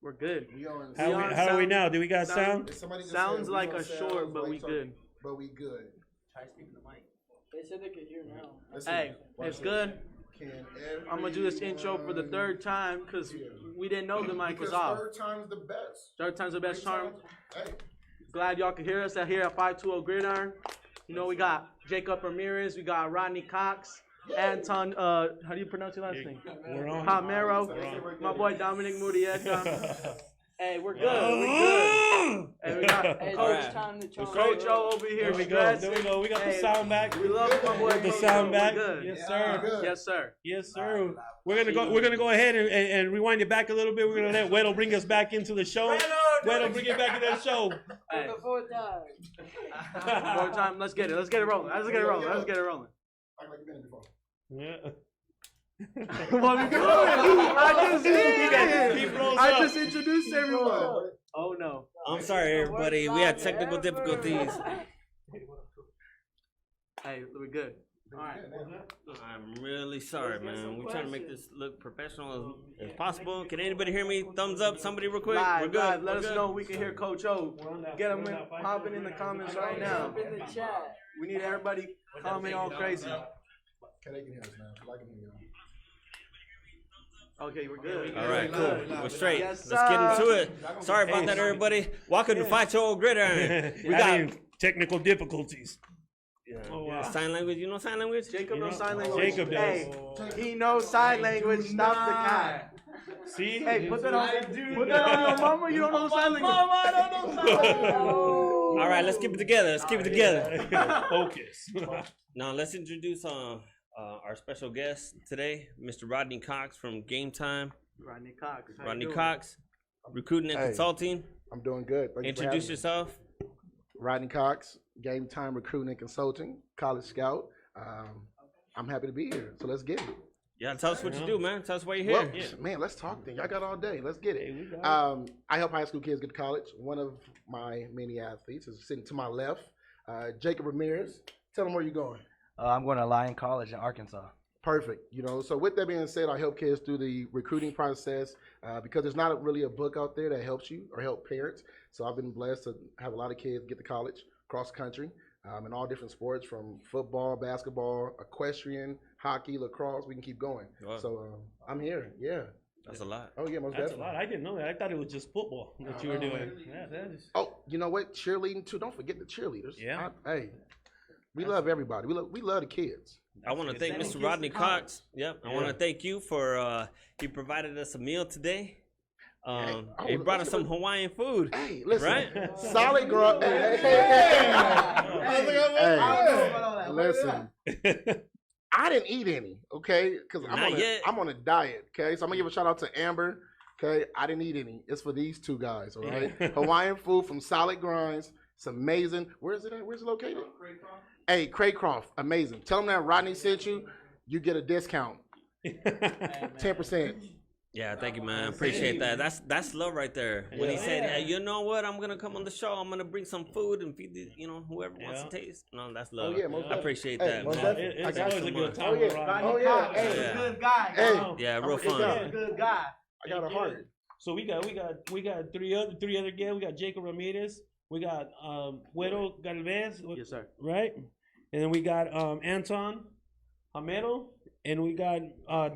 We're good. How are we now? Do we got sound? Sounds like a short, but we good. But we good. Try speaking the mic. They said they could hear now. Hey, it's good. I'm gonna do this intro for the third time because we didn't know the mic was off. Third time's the best. Third time's the best charm. Hey. Glad y'all can hear us out here at 520 Gridiron. You know, we got Jacob Ramirez, we got Rodney Cox, Anton, how do you pronounce your last name? Palmero, my boy Dominic Murieta. Hey, we're good. We good. Hey, we got Coach O over here. There we go. We got the sound back. We love my boy. The sound back. Good. Yes, sir. Yes, sir. Yes, sir. We're gonna go ahead and rewind it back a little bit. We're gonna let Weddle bring us back into the show. Weddle, bring it back into the show. For the fourth time. Fourth time. Let's get it. Let's get it rolling. Let's get it rolling. Let's get it rolling. Yeah. What we doing? I just introduced everyone. Oh no. I'm sorry, everybody. We had technical difficulties. Hey, we're good. All right. I'm really sorry, man. We're trying to make this look professional as possible. Can anybody hear me? Thumbs up, somebody real quick. We're good. Live. Let us know we can hear Coach O. Get him popping in the comments right now. In the chat. We need everybody comment all crazy. Okay, we're good. All right, cool. We're straight. Let's get into it. Sorry about that, everybody. Welcome to 520 Gridiron. We got technical difficulties. Yeah. Oh, wow. Sign language. You know sign language? Jacob knows sign language. Jacob does. Hey, he knows sign language. Stop the cat. See? Hey, put that on your mama. You don't know sign language. Mama, I don't know sign language. All right, let's keep it together. Let's keep it together. Focus. Now, let's introduce our special guest today, Mr. Rodney Cox from Gametime. Rodney Cox, recruiting and consulting. I'm doing good. Introduce yourself. Rodney Cox, Gametime Recruiting and Consulting, College Scout. I'm happy to be here, so let's get it. Yeah, tell us what you do, man. Tell us why you're here. Well, man, let's talk then. Y'all got all day. Let's get it. I help high school kids get to college. One of my many athletes is sitting to my left, Jacob Ramirez. Tell them where you're going. I'm going to Lyon College in Arkansas. Perfect. So with that being said, I help kids through the recruiting process because there's not really a book out there that helps you or help parents. So I've been blessed to have a lot of kids get to college across the country in all different sports from football, basketball, equestrian, hockey, lacrosse. We can keep going. Wow. So I'm here. Yeah. That's a lot. Oh, yeah, most That's definitely. a lot. I didn't know that. I thought it was just football that you were doing. Yeah, that is. Oh, you know what? Cheerleading, too. Don't forget the cheerleaders. Yeah. We love everybody. We love the kids. I want to thank Mr. Rodney Cox. Yep. I want to thank you for he provided us a meal today. He brought us some Hawaiian food. Hey, listen. Right? Solid girl. Listen. I didn't eat any, okay? Because I'm on a diet, okay? So I'm going to give a shout out to Amber, okay? I didn't eat any. It's for these two guys, all right? Hawaiian food from Solid Grinds. It's amazing. Where is it at? Where's it located? Hey, Craycroft. Amazing. Tell them that Rodney sent you. You get a discount. 10%. Yeah, thank you, man. Appreciate that. That's love right there. When he said, hey, you know what? I'm gonna come on the show. I'm gonna bring some food and feed the, whoever wants to taste. No, that's love. Oh, yeah, most I appreciate that, man. It's always a good time. Oh yeah. Hey, Hey, good guy. Hey. Yeah, real fun. Good guy. I got a heart. So we got three other guys. We got Jacob Ramirez. We got Güero Galvez. Yes, sir. Right, and then we got Anton Palmero, and we got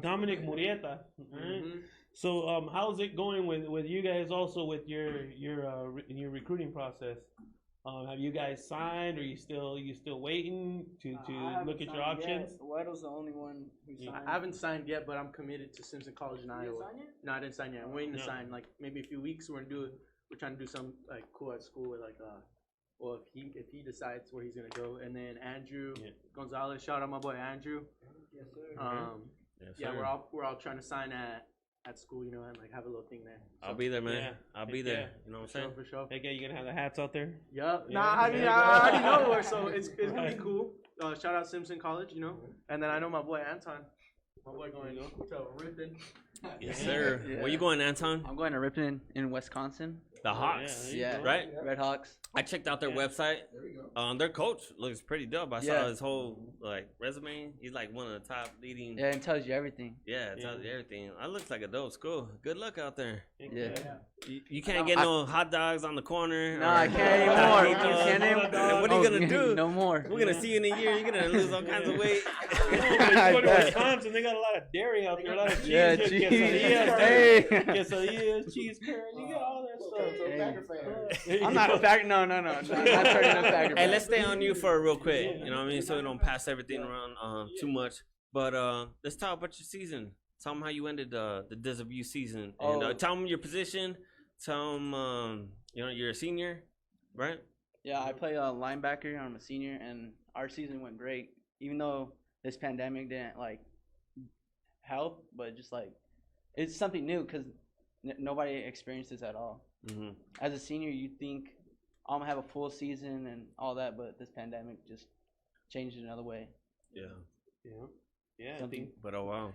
Dominic Murieta. Right? Mm-hmm. So how's it going with you guys? Also with your recruiting process. Have you guys signed, or you still waiting to look at your options? Weddle's the only one who signed. I haven't signed yet, but I'm committed to Simpson College in Iowa. No, I didn't sign yet. I'm waiting to sign. Like maybe a few weeks. We're trying to do something like cool at school with well, if he decides where he's gonna go, and then Andrew Gonzalez. Shout out my boy Andrew. Yes, sir. Yes, sir. We're all trying to sign at school, and like have a little thing there. So, I'll be there, man. Yeah. I'll be there. You know what I'm saying? For sure. Hey, you gonna have the hats out there? Yep. Yeah. Nah, I mean I already know where, so it's gonna be cool. Shout out Simpson College, and then I know my boy Anton. My boy going to Ripon. Yes, sir. Yeah. Where you going, Anton? I'm going to Ripon in Wisconsin. The Hawks. Yeah. Right? Red Hawks. I checked out their website. There we go. Their coach looks pretty dope. I saw his whole resume. He's like one of the top leading. Yeah, it tells you everything. Yeah, it tells you everything. That looks like a dope school. Good luck out there. Yeah. You can't get no hot dogs on the corner. No, I can't anymore. You can't And what are you gonna do? No more. We're gonna see you in a year. You're gonna lose all kinds of weight. You go to Wisconsin, they got a lot of dairy out there, a lot of cheese. Yeah, cheese. Hey. Quesadillas, cheese curd, you get all that stuff. I'm not a Packer. No. I'm not turning a Packer. Hey, let's stay on you for real quick. You know what I mean? So we don't pass everything around too much. But let's talk about your season. Tell them how you ended the Desert View season. And tell them your position. Tell them, you're a senior, right? Yeah, I play linebacker. I'm a senior, and our season went great. Even though this pandemic didn't help, but just it's something new because nobody experienced this at all. Mm-hmm. As a senior, you think I'm gonna have a full season and all that, but this pandemic just changed it another way. Yeah. But oh wow,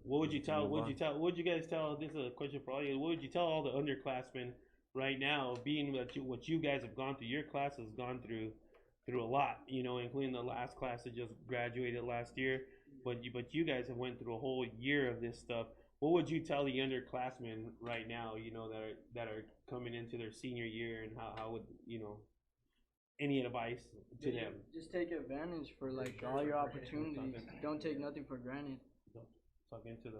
what would you tell? What would you guys tell? This is a question for all you. What would you tell all the underclassmen right now, being what you guys have gone through? Your class has gone through a lot, including the last class that just graduated last year. But you guys have went through a whole year of this stuff. What would you tell the underclassmen right now, that are coming into their senior year, and how would any advice to them? Just take advantage for all your opportunities. Don't take nothing for granted. Talk into the.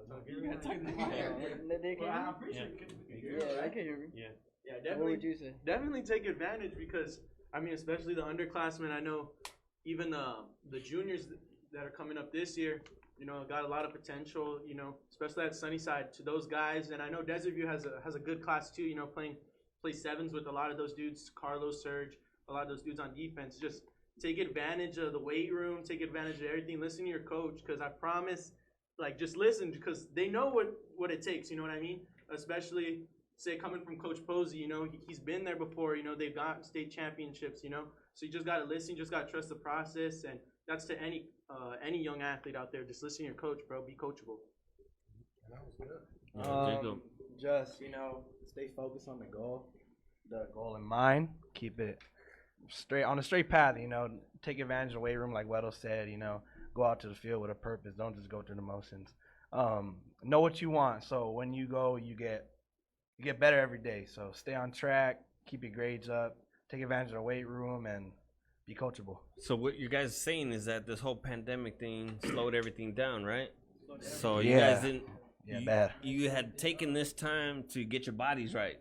They can. Yeah, I can hear me. Yeah, definitely. What would you say? Definitely take advantage because especially the underclassmen. I know even the juniors that are coming up this year. Got a lot of potential. Especially at Sunnyside to those guys. And I know Desert View has a good class too. Play sevens with a lot of those dudes. Carlos, Serge. A lot of those dudes on defense. Just take advantage of the weight room. Take advantage of everything. Listen to your coach, because I promise, just listen, because they know what it takes. You know what I mean? Especially, say, coming from Coach Posey. He's been there before. They've got state championships. So you just gotta listen. You just gotta trust the process, and that's to any young athlete out there. Just listen to your coach, bro. Be coachable. That was good. Just stay focused on the goal in mind. Keep it on a straight path, take advantage of the weight room like Weddle said, go out to the field with a purpose. Don't just go through the motions. Know what you want. So when you go, you get better every day. So stay on track, keep your grades up, take advantage of the weight room, and be coachable. So what you guys are saying is that this whole pandemic thing slowed everything down, right? So you guys didn't. Yeah, bad. You had taken this time to get your bodies right?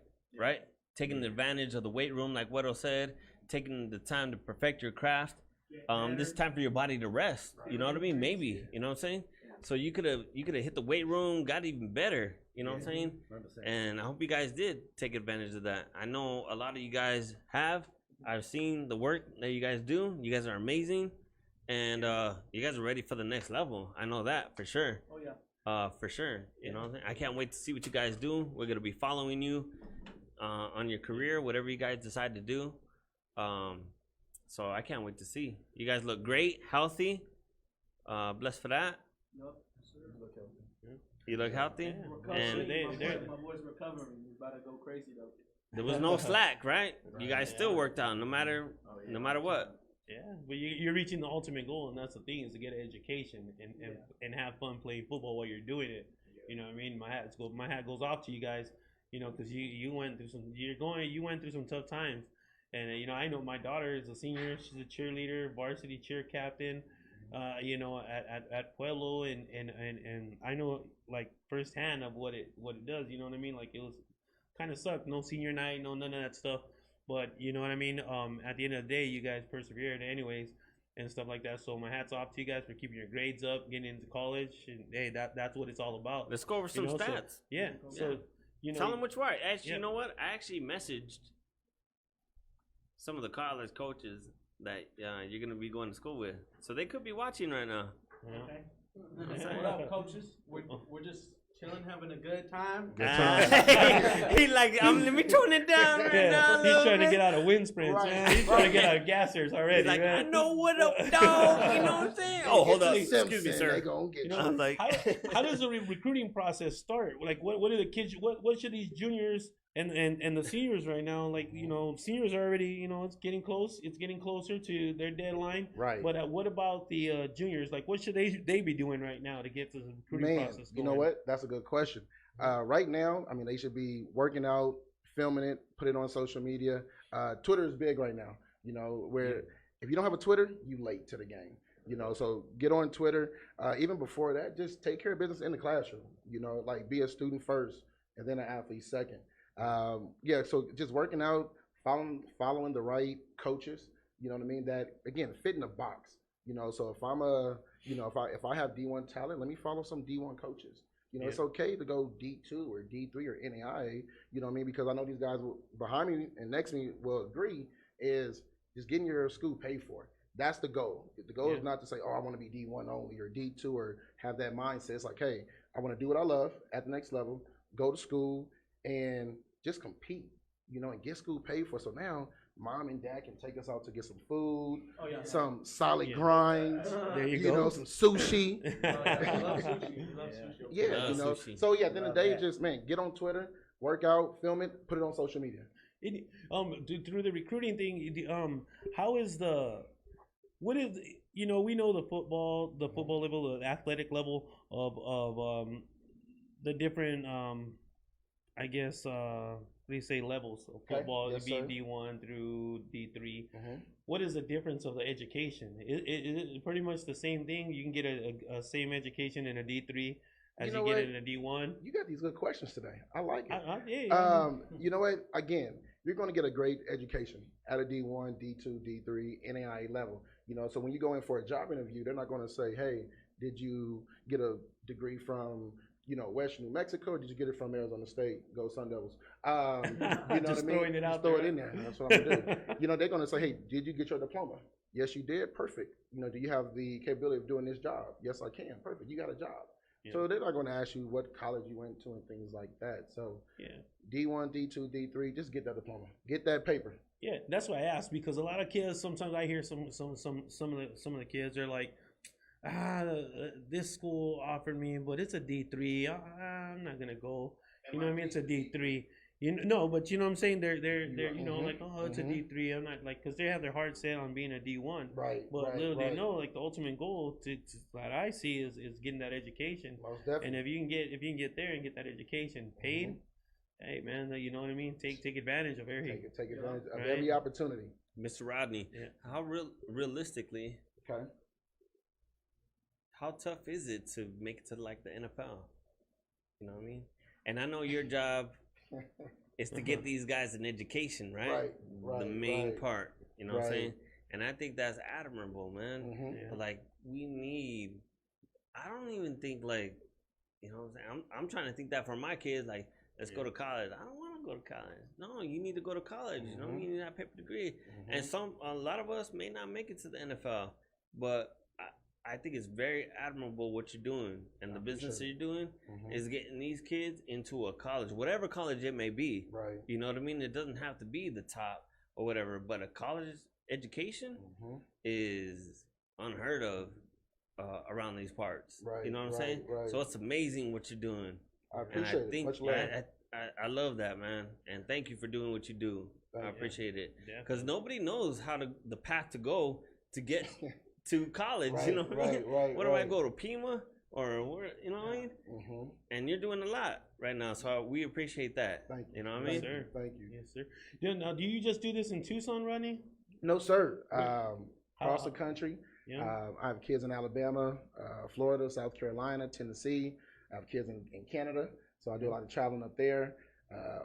Taking advantage of the weight room, like Weddle said. Taking the time to perfect your craft. This is time for your body to rest. You know what I mean? Maybe. You know what I'm saying? So you could have hit the weight room, got even better. You know what I'm saying? 100%. And I hope you guys did take advantage of that. I know a lot of you guys have. I've seen the work that you guys do. You guys are amazing, and you guys are ready for the next level. I know that for sure. Oh yeah. For sure. You know what I'm saying? I can't wait to see what you guys do. We're gonna be following you on your career, whatever you guys decide to do. So I can't wait to see. You guys look great, healthy. Blessed for that. Nope. You look healthy? Yeah. And my boy's recovering. He's about to go crazy though. There was no slack, right? You guys still worked out no matter what. Yeah, but you're reaching the ultimate goal, and that's the thing, is to get an education and have fun playing football while you're doing it. You know what I mean? My hat goes off to you guys, because you went through some tough times. And I know my daughter is a senior. She's a cheerleader, varsity cheer captain. At Pueblo, and I know firsthand of what it does. You know what I mean? It was kind of sucked. No senior night, none of that stuff. But you know what I mean. At the end of the day, you guys persevered anyways and stuff like that. So my hat's off to you guys for keeping your grades up, getting into college, and hey, that's what it's all about. Let's go over some stats. So tell them which way. Actually, you know what? I actually messaged some of the college coaches that you're gonna be going to school with, so they could be watching right now. Okay. What up, coaches? We're just chilling, having a good time. He let me tone it down right now. He's trying to get out of wind sprints, man. He's trying to get out of gassers already. He's like, man. I know what up, dog. You know what I'm saying? Oh, hold up. Excuse me, sir. I'm like, how does the recruiting process start? What are the kids? What should these juniors and the seniors right now? Seniors are already, it's getting close. It's getting closer to their deadline. Right. But what about the juniors? What should they be doing right now to get the recruiting process going? You know what? That's a good question. Right now, they should be working out filming it, put it on social media. Twitter is big right now. Where if you don't have a Twitter, you late to the game. So get on Twitter. Even before that, just take care of business in the classroom. Like be a student first and then an athlete second. So just working out, following the right coaches. You know what I mean? That again, fit in a box. So if I'm if I have D1 talent, let me follow some D1 coaches. It's okay to go D2 or D3 or NAIA. You know what I mean? Because I know these guys behind me and next to me will agree is just getting your school paid for. That's the goal. The goal is not to say, oh, I want to be D1 only or D2 or have that mindset. It's like, hey, I want to do what I love at the next level, go to school and just compete, and get school paid for. So now mom and dad can take us out to get some food, some solid grinds, there you go. Some sushi. Sushi. So at the end of the day, just, man, get on Twitter, work out, film it, put it on social media. Through the recruiting thing, how is what is, we know the football level, the athletic level of the different, I guess, what do you say, levels of football, D1 through D3. What is the difference of the education? Is it pretty much the same thing? You can get a same education in a D3 as you get in a D1? You got these good questions today. I like it. Yeah. You know what? Again, you're going to get a great education at a D1, D2, D3, NAIA level. So when you go in for a job interview, they're not going to say, hey, did you get a degree from Western New Mexico, or did you get it from Arizona State? Go Sun Devils. You know what I mean? Throwing it out throw there. it in there. That's what I'm going to do. They're going to say, hey, did you get your diploma? Yes, you did. Perfect. Do you have the capability of doing this job? Yes, I can. Perfect. You got a job. Yeah. So they're not going to ask you what college you went to and things like that. So D1, D2, D3, just get that diploma. Get that paper. Yeah, that's why I asked, because a lot of kids, sometimes I hear some of the kids, they're like, this school offered me, but it's a D3. I'm not gonna go. You know what I mean? It's a D3. But you know what I'm saying? They're like, oh, it's a D3. I'm not like, because they have their heart set on being a D1. Right. But little they know, like the ultimate goal that I see is getting that education. Most definitely. And if you can get there and get that education paid, hey man, you know what I mean? Take advantage of every advantage of every opportunity. Mr. Rodney, how realistically? Okay. How tough is it to make it to like the NFL? You know what I mean? And I know your job is to get these guys an education, right? The main part. You know what I'm saying? And I think that's admirable, man. But like we need, I don't even think like, you know what I'm saying? I'm trying to think that for my kids, like, let's go to college. I don't want to go to college. No, you need to go to college. You know, you need that paper degree. And a lot of us may not make it to the NFL, but I think it's very admirable what you're doing, and the business that you're doing is getting these kids into a college, whatever college it may be. Right. You know what I mean? It doesn't have to be the top or whatever, but a college education is unheard of around these parts. Right. You know what I'm saying? Right. So it's amazing what you're doing. I appreciate it. Much love. I love that, man, and thank you for doing what you do. I appreciate it, because nobody knows the path to go to get to college. You know what I mean? Where do I go, to Pima or where? You know what I mean? And you're doing a lot right now, so we appreciate that. Thank you. You know what I mean? Sir. Thank you. Yes, sir. Now, do you just do this in Tucson, Rodney? No, sir. Across the country. Yeah. I have kids in Alabama, Florida, South Carolina, Tennessee. I have kids in Canada, so I do a lot of traveling up there.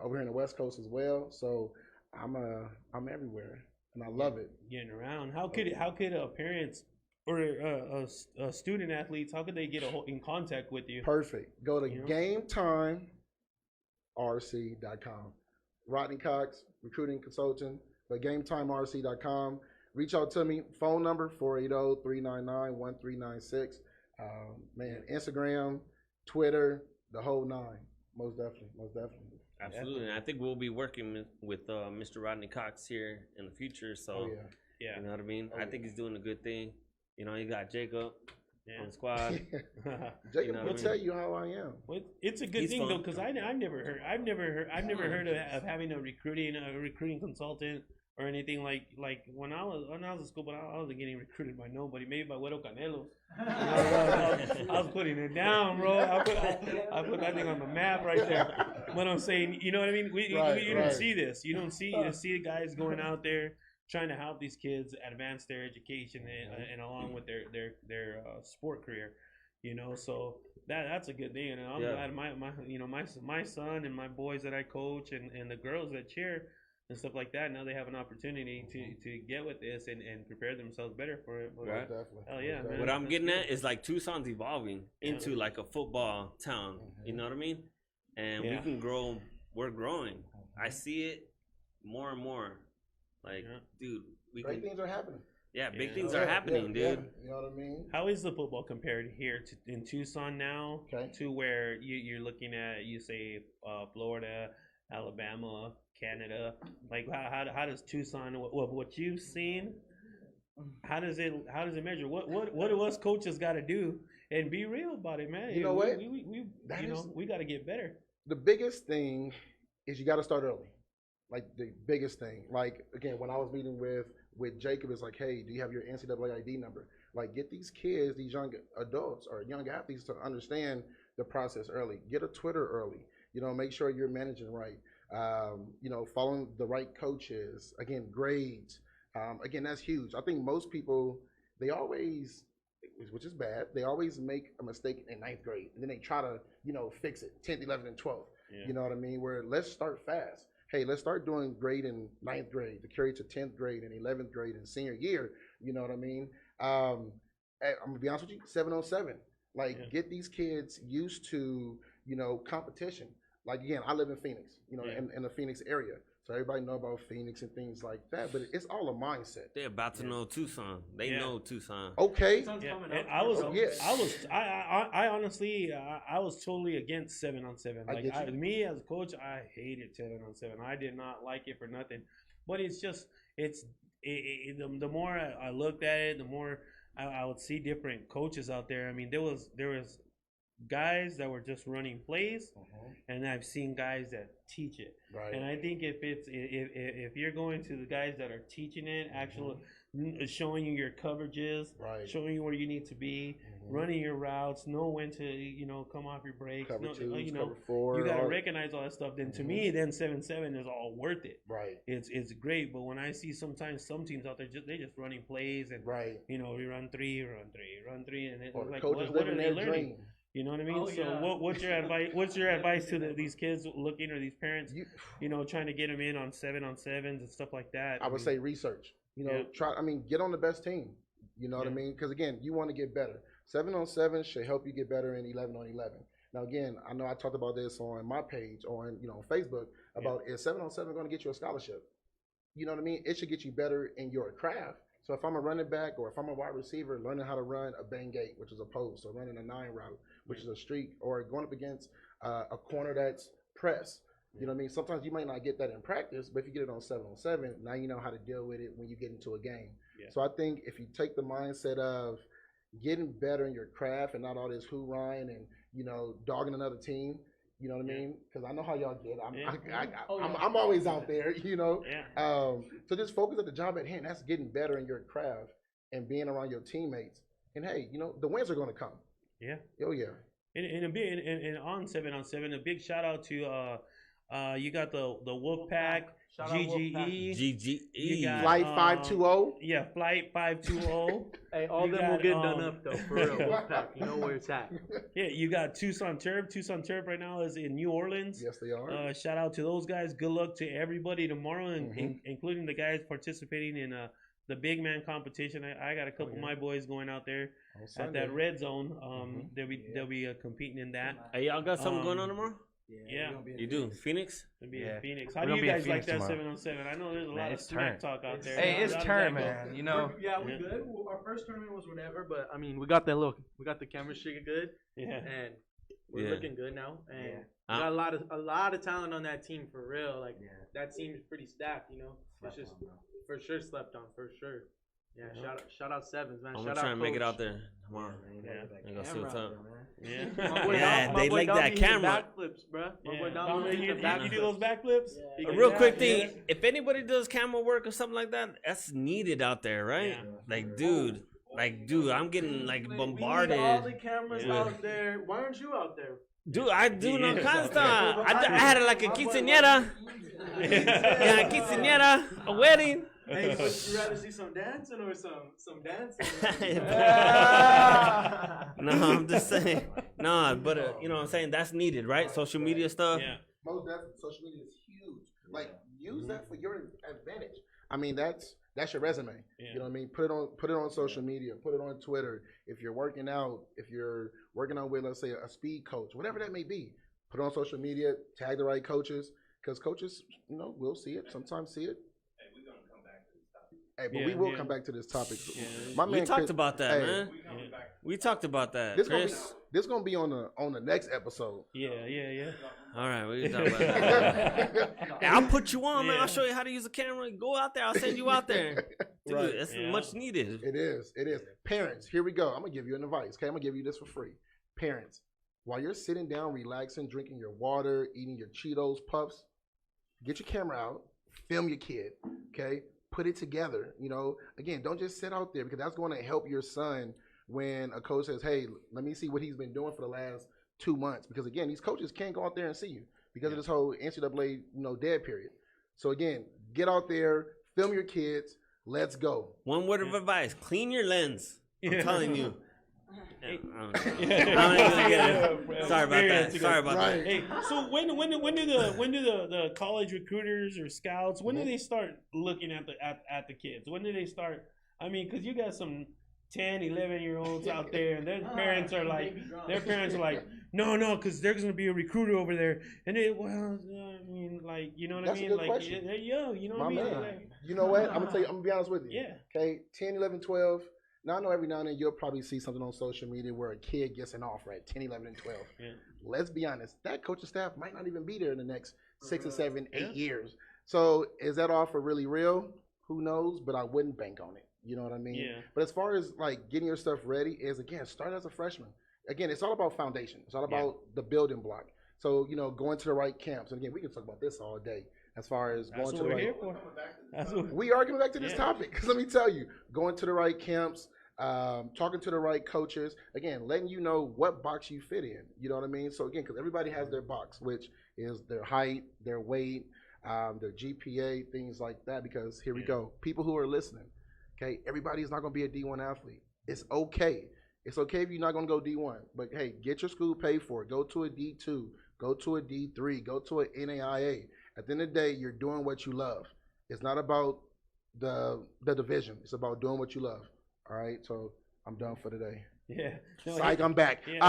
Over here in the West Coast as well. So I'm everywhere, and I love it. Getting around. How could parents or student athletes, how could they get in contact with you? Perfect. Go to GameTimeRC.com. Rodney Cox, recruiting consultant. But GameTimeRC.com. Reach out to me. Phone number 480-399-1396. Instagram, Twitter, the whole nine. Most definitely. Absolutely. And I think we'll be working with Mr. Rodney Cox here in the future. So, you know what I mean? I think he's doing a good thing. You know, you got Jacob on the squad. Jacob will tell you how I am. Well, it's a good thing though, because I've never heard of having a recruiting consultant or anything like when I was in school, but I wasn't getting recruited by nobody. Maybe by Güero Canelos. I was putting it down, bro. I put that thing on the map right there. But I'm saying, you know what I mean? You don't see this. You don't see guys going out there trying to help these kids advance their education and along with their sport career. You know, so that's a good thing, and I'm glad my son and my boys that I coach and the girls that cheer and stuff like that, now they have an opportunity to get with this and prepare themselves better for it. Right. Definitely. Hell yeah, man. What I'm getting at is like Tucson's evolving into like a football town. You know what I mean? And we can grow. We're growing. I see it more and more. Like, dude, great things are happening. Yeah, big things are happening, dude. Yeah. You know what I mean? How is the football compared here in Tucson now to where you're looking at, you say, Florida, Alabama, Canada? Like, how does Tucson, what you've seen, how does it measure? What do us coaches got to do? And be real about it, man. You know what? We got to get better. The biggest thing is you got to start early. Like, the biggest thing. Like, again, when I was meeting with Jacob, it's like, hey, do you have your NCAA ID number? Like, get these kids, these young adults or young athletes to understand the process early. Get a Twitter early. You know, make sure you're managing right. You know, following the right coaches. Again, grades. Again, that's huge. I think most people, they always, which is bad, they always make a mistake in 9th grade. And then they try to, you know, fix it 10th, 11th, and 12th. Yeah. You know what I mean? Where let's start fast. Hey, let's start doing grade in 9th grade to carry to 10th grade and 11th grade and senior year. You know what I mean? I'm going to be honest with you, 7-on-7. Like, get these kids used to, you know, competition. Like, again, I live in Phoenix, you know, in the Phoenix area. So everybody know about Phoenix and things like that, but it's all a mindset. They're about to know Tucson. They know Tucson. Okay. I honestly, I was totally against 7-on-7. Like, me as a coach, I hated 7-on-7. I did not like it for nothing. But it's just, the more I looked at it, the more I would see different coaches out there. I mean, there was guys that were just running plays, and I've seen guys that teach it. Right. And I think if you're going to the guys that are teaching it, actually showing you your coverages, showing you where you need to be, running your routes, know when to, you know, come off your brakes, cover two, you know, cover four, you got to recognize all that stuff. Then to me, then 7-7 is all worth it. Right. It's great, but when I see sometimes some teams out there, they just running plays and you know, we run three, and it's like, what are they learning? Dream. You know what I mean? What's your advice? What's your advice to these kids looking, or these parents, you know, trying to get them in on 7-on-7s and stuff like that? I would say research. You know, get on the best team. You know what I mean? Because again, you want to get better. 7-on-7 should help you get better in 11-on-11. Now, again, I know I talked about this on my page on Facebook about is 7-on-7 going to get you a scholarship? You know what I mean? It should get you better in your craft. So if I'm a running back or if I'm a wide receiver, learning how to run a bang gate, which is a post, or running a 9 route, which is a streak, or going up against a corner that's press. You know what I mean? Sometimes you might not get that in practice, but if you get it on 7-on-7, now you know how to deal with it when you get into a game. Yeah. So I think if you take the mindset of getting better in your craft and not all this hoorahing and, you know, dogging another team, you know what I mean? Because I know how y'all get. I'm always out there, you know. Yeah. So just focus on the job at hand. That's getting better in your craft and being around your teammates. And, hey, you know, the wins are going to come. Yeah. Oh, yeah. And on 7-on-7, a big shout out to you got the Wolfpack, GGE. GGE. Flight 520. Yeah, Flight 520. Hey, all of them will get done up, though, for real. Wolfpack, you know where it's at. Yeah, you got Tucson Turf. Tucson Turf right now is in New Orleans. Yes, they are. Shout out to those guys. Good luck to everybody tomorrow, including the guys participating in the big man competition. I got a couple of my boys going out there at that red zone. They'll be competing in that. Hey, y'all got something going on tomorrow? Yeah. You do? Phoenix? Gonna be in Phoenix. How do you guys like that 7-on-7? I know there's a lot of smack talk out there. Hey, it's turn, man. You know. We good. Our first tournament was whatever, but I mean, we got the chemistry good. Yeah. And we're looking good now. And we got a lot of talent on that team for real. Like that team's pretty stacked, you know. It's just for sure slept on, for sure. Yeah, shout out Sevens, man. I'm gonna try and make it out there tomorrow. Yeah, go see what's up. Yeah, they like that camera. Backflips, bro. You do those backflips? A real quick thing: if anybody does camera work or something like that, that's needed out there, right? Like, dude, I'm getting like bombarded. We need all the cameras out there. Why aren't you out there? Dude, I do no kind of stuff. I had it like a quinceañera. Yeah, a quinceañera, a wedding. Hey, would you rather see some dancing or some dancing? No, I'm just saying. No, but you know what I'm saying? That's needed, right? Social media stuff. Yeah. Most definitely, social media is huge. Like, use that for your advantage. I mean, that's your resume. Yeah. You know what I mean? Put it on social media. Put it on Twitter. If you're working out, if you're working on with, let's say, a speed coach, whatever that may be, put it on social media. Tag the right coaches, because coaches, will see it. Sometimes see it. Hey, but we will come back to this topic. Yeah. My man We talked about that, man. We talked about that, Chris. This gonna be on the next episode. Yeah. All right, we can talk about that. Hey, I'll put you on, man. I'll show you how to use a camera. Go out there. I'll send you out there. Dude, Right. that's much needed. It is. Parents, here we go. I'm gonna give you an advice. Okay, I'm gonna give you this for free. Parents, while you're sitting down, relaxing, drinking your water, eating your Cheetos puffs, get your camera out, film your kid. Okay, put it together. Again, don't just sit out there, because that's going to help your son when a coach says, "Hey, let me see what he's been doing for the last 2 months." Because again, these coaches can't go out there and see you because of this whole NCAA dead period. So again, get out there, film your kids. Let's go. One word of advice: clean your lens. I'm telling you. I'm not even gonna get it. Sorry about that. Hey, so when do the college recruiters or scouts, when do they start looking at the kids? When do they start? I mean, because you got some 10, 11-year-olds out there, and their parents are like, no, because there's gonna be a recruiter over there, and you know what I mean? Like, question. they're young, you know what I mean? Like, you know what? I'm gonna be honest with you. Yeah. Okay, 10, 11, 12. Now, I know every now and then you'll probably see something on social media where a kid gets an offer at 10, 11, and 12. Yeah. Let's be honest. That coaching staff might not even be there in the next 6 or 7, 8 years. So is that offer really real? Who knows? But I wouldn't bank on it. You know what I mean? Yeah. But as far as like getting your stuff ready is, again, start as a freshman. Again, it's all about foundation. It's all about the building block. So, going to the right camps. And again, we can talk about this all day. As far as going to the right, we are getting back to this topic, because let me tell you, going to the right camps, talking to the right coaches, again, letting you know what box you fit in. You know what I mean? So again, because everybody has their box, which is their height, their weight, their GPA, things like that. Because here we go, people who are listening. Okay, everybody's not going to be a D1 athlete. It's okay. It's okay if you're not going to go D1, but hey, get your school paid for it. Go to a D2, go to a D3, go to an NAIA. At the end of the day, you're doing what you love. It's not about the division. It's about doing what you love. All right, so I'm done for today. Yeah. Psych, I'm back. Yeah.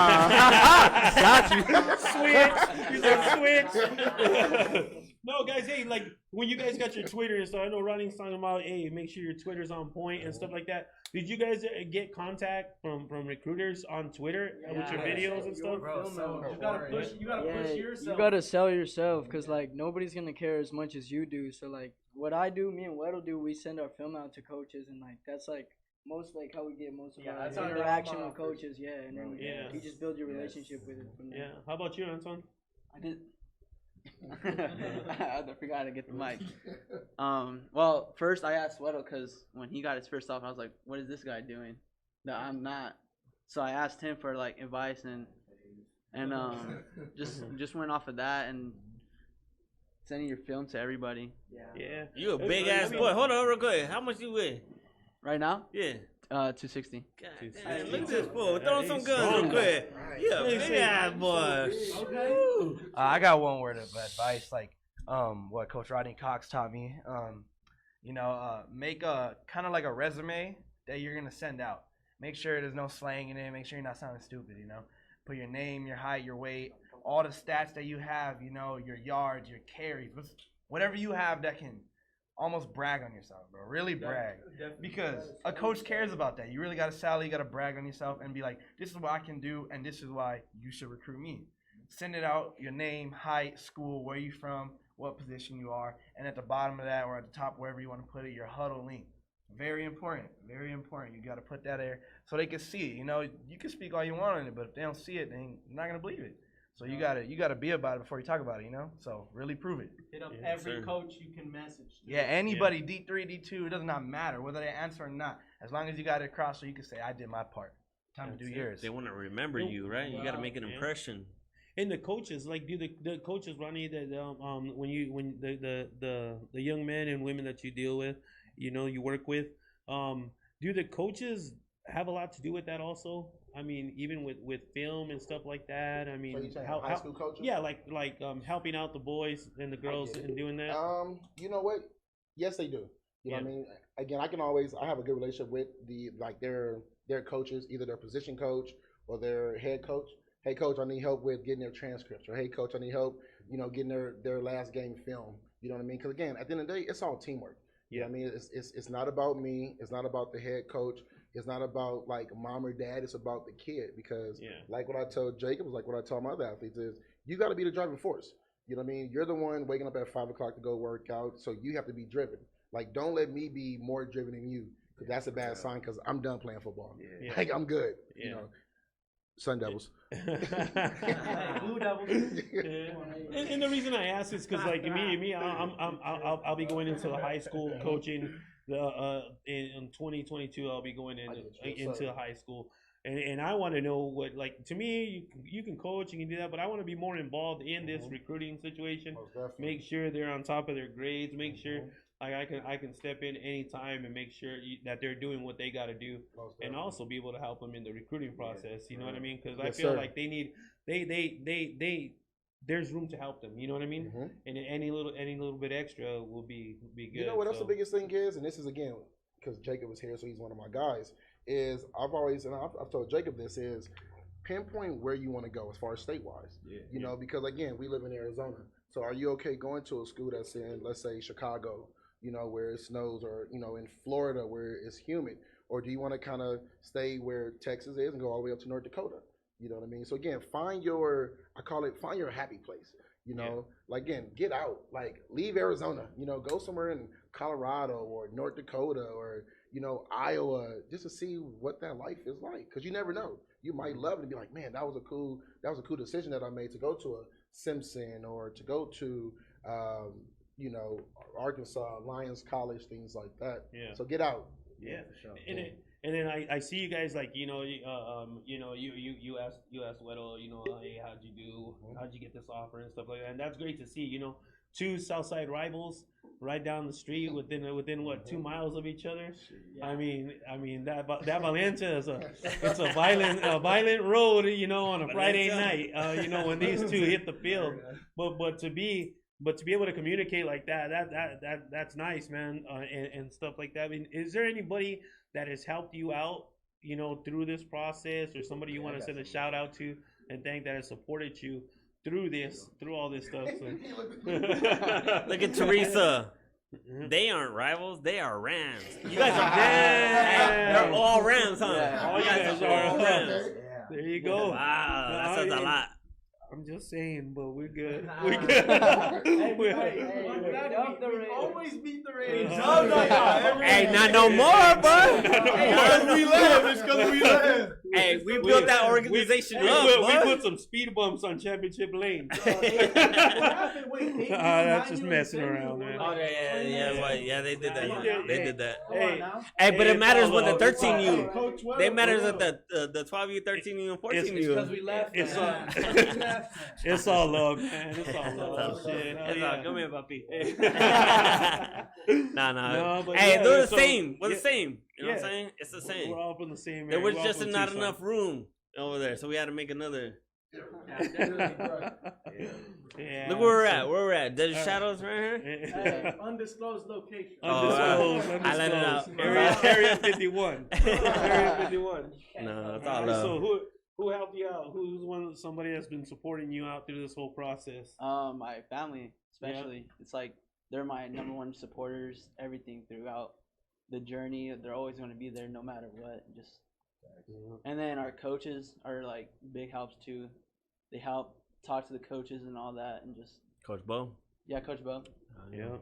Got you. Switch. You said switch. No, guys, hey, like when you guys got your Twitter and stuff, I know Ronnie's talking about, hey, make sure your Twitter's on point and stuff like that. Did you guys get contact from recruiters on Twitter with your videos and stuff? You gotta push yourself. You gotta sell yourself, because like nobody's gonna care as much as you do. So like what I do, me and Weddle do, we send our film out to coaches, and like that's like most like how we get most of our interaction with coaches. Yeah, and then you just build your relationship with it from there. Yeah. How about you, Anton? I did. I forgot to get the mic. Well, first I asked Weddle, because when he got his first offer, I was like, "What is this guy doing?" No, I'm not. So I asked him for like advice, and just went off of that and sending your film to everybody. Yeah. You a big ass boy. Hold on real quick. How much you weigh? Right now? Yeah. 260. God damn, look at this fool. Throw some guns real quick. Yeah, big ass boy. Okay. I got one word of advice, like what Coach Rodney Cox taught me. Make a kind of like a resume that you're gonna send out. Make sure there's no slang in it. Make sure you're not sounding stupid. Put your name, your height, your weight, all the stats that you have. Your yards, your carries, whatever you have that can almost brag on yourself, bro. Really brag. Because a coach cares about that. You really got to sell. You got to brag on yourself and be like, this is what I can do, and this is why you should recruit me. Send it out, your name, height, school, where you from, what position you are, and at the bottom of that or at the top, wherever you want to put it, your huddle link. Very important. Very important. You got to put that there so they can see it. You can speak all you want on it, but if they don't see it, they're not going to believe it. So you gotta be about it before you talk about it, So really prove it. Hit up every coach you can message. Yeah, anybody, D3, D2, it does not matter whether they answer or not. As long as you got it across so you can say, I did my part. Time to do yours. They want to remember you, right? You got to make an impression. And the coaches, like, do the coaches, Ronnie, that when the young men and women that you deal with, you work with, do the coaches have a lot to do with that also? I mean, even with film and stuff like that. I mean, so high school coaches? Yeah, like helping out the boys and the girls and doing that. You know what? Yes, they do. You know what I mean? Again, I have a good relationship with their coaches, either their position coach or their head coach. Hey, coach, I need help with getting their transcripts. Or hey, coach, I need help, getting their last game film. You know what I mean? Because again, at the end of the day, it's all teamwork. You know what I mean? It's not about me. It's not about the head coach. It's not about like mom or dad. It's about the kid. Because like what I told Jacob, like what I told my other athletes is, you got to be the driving force. You know what I mean? You're the one waking up at 5 o'clock to go work out, so you have to be driven. Like, don't let me be more driven than you, because that's a bad sign. Because I'm done playing football. Like, I'm good. Sun Devils. Blue Devils. And the reason I ask is because, like, me, I'll be going into the high school coaching. In 2022, I'll be going into high school, and I want to know what, like, to me, you can coach, you can do that, but I want to be more involved in this recruiting situation. Make sure they're on top of their grades. Make sure. Like I can step in anytime and make sure that they're doing what they got to do, and also be able to help them in the recruiting process. You know what I mean? Because I feel like there's room to help them. You know what I mean? And any little bit extra will be good. You know what else the biggest thing is, and this is again because Jacob was here, so he's one of my guys. Is I've told Jacob this is pinpoint where you want to go as far as state wise. You know, because again we live in Arizona, so are you okay going to a school that's in, let's say, Chicago? Where it snows, or, in Florida where it's humid? Or do you want to kind of stay where Texas is and go all the way up to North Dakota? You know what I mean? So again, find your happy place. Like, again, get out, like leave Arizona, go somewhere in Colorado or North Dakota or, Iowa, just to see what that life is like. Cause you never know. You might love it and be like, man, that was a cool decision that I made to go to a Simpson or to go to, Arkansas, Lions College, things like that. Yeah. So get out. Yeah, for sure. And then I see you guys, like, you asked Weddle, hey, how'd you do? How'd you get this offer and stuff like that? And that's great to see. Two Southside rivals right down the street within what 2 miles of each other. Yeah. I mean that Valencia is a violent road, on a Friday night. When these two hit the field, but to be able to communicate like that's nice, man, and stuff like that. I mean, is there anybody that has helped you out, through this process, or somebody you want to send a shout out to and thank that has supported you through all this stuff? So. Look at Teresa. They aren't rivals. They are Rams. You guys are Rams. They're all Rams, huh? Yeah. All you guys are all Rams. There you go. Wow, that says a lot. I'm just saying, but we're good. We always beat the Raiders. Hey, not no more, bro. It's because we live. Hey, we built that organization up. We put some speed bumps on Championship Lane. That's just messing around, man. Oh, yeah, they did that. They did that. Hey, but it matters when the 13U. They matters at the 12U, 13U, and 14U. It's because we left. It's all love, man. It's all love. Shit. It's all, come here, puppy. No, but hey, they're the same. We're the same. You know what I'm saying? It's the same. We're all from the same area. There was just not enough room over there, so we had to make another. Look where we're at. Where we're at. There's shadows right here. Undisclosed location. Undisclosed. I let it out. Area 51. Area 51. No, it's all love. So who helped you out? Who's somebody that's been supporting you out through this whole process? My family, especially. Yeah. It's like they're my number one supporters. Everything throughout the journey, they're always going to be there no matter what. And then our coaches are like big helps too. They help talk to the coaches and all that, and just Coach Bo. Yeah, Coach Bo.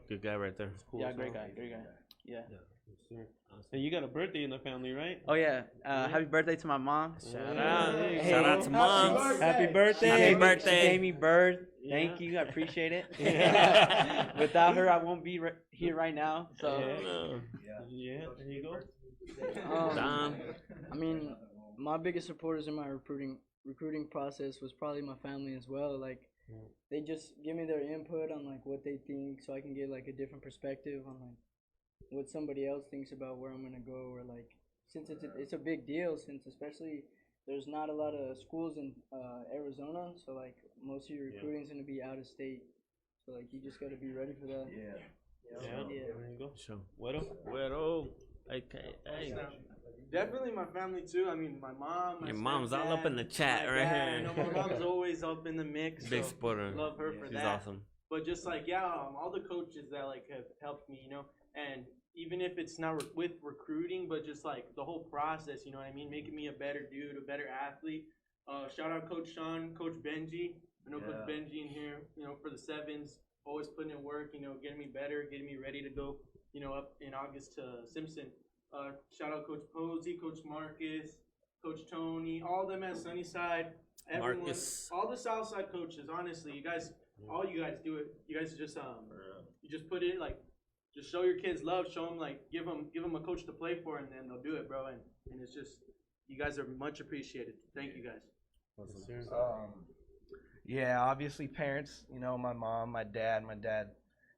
Good guy right there. Cool. Yeah, great guy. Yeah. And you got a birthday in the family, right? Oh yeah. Happy birthday to my mom. Shout out. Shout out to mom. Happy birthday. Happy birthday. She gave me birth. Thank you. I appreciate it. Without her, I won't be here right now. So yeah. There you go. I mean, my biggest supporters in my recruiting recruiting process was probably my family as well. Like, they just give me their input on like what they think, so I can get like a different perspective on like what somebody else thinks about where I'm gonna go, or like since it's a big deal, since especially there's not a lot of schools in Arizona, so like most of your recruiting is gonna be out of state, so like you just gotta be ready for that. There you go. Sure. Güero. Okay. Hey. Definitely my family too. I mean, my mom. Your mom's all up in the chat right here. I know my mom's always up in the mix. Big so supporter. Love her for She's that. awesome. But just like all the coaches that like have helped me, and even if it's not with recruiting, but just like the whole process, you know what I mean, making me a better dude, a better athlete. Shout out Coach Sean, Coach Benji. I know Coach Benji in here, for the sevens, always putting in work, getting me better, getting me ready to go, up in August to Simpson. Shout out Coach Posey, Coach Marcus, Coach Tony, all of them at Sunnyside. Everyone, Marcus. all the Southside coaches. Honestly, you guys, all you guys do it. You guys just you just put it like, just show your kids love. Show them like, give them a coach to play for, and then they'll do it, bro. And it's just, you guys are much appreciated. Thank you guys. Yeah, obviously parents. My mom, my dad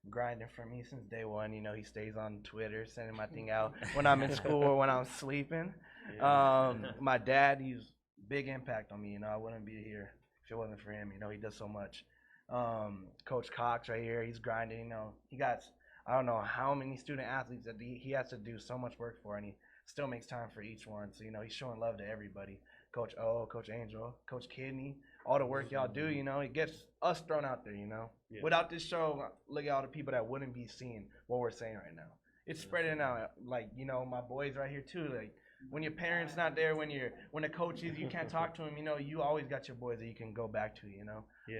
grinding for me since day one. He stays on Twitter, sending my thing out when I'm in school or when I'm sleeping. My dad, he's big impact on me. I wouldn't be here if it wasn't for him. He does so much. Coach Cox right here, he's grinding. He got, I don't know how many student athletes that he has to do so much work for, and he still makes time for each one. So he's showing love to everybody. Coach O, Coach Angel, Coach Kidney, all the work y'all do, it gets us thrown out there, Without this show, look at all the people that wouldn't be seeing what we're saying right now. It's spreading out, like, my boys right here too. Like, when your parents not there, when the coach is, you can't talk to him, you always got your boys that you can go back to,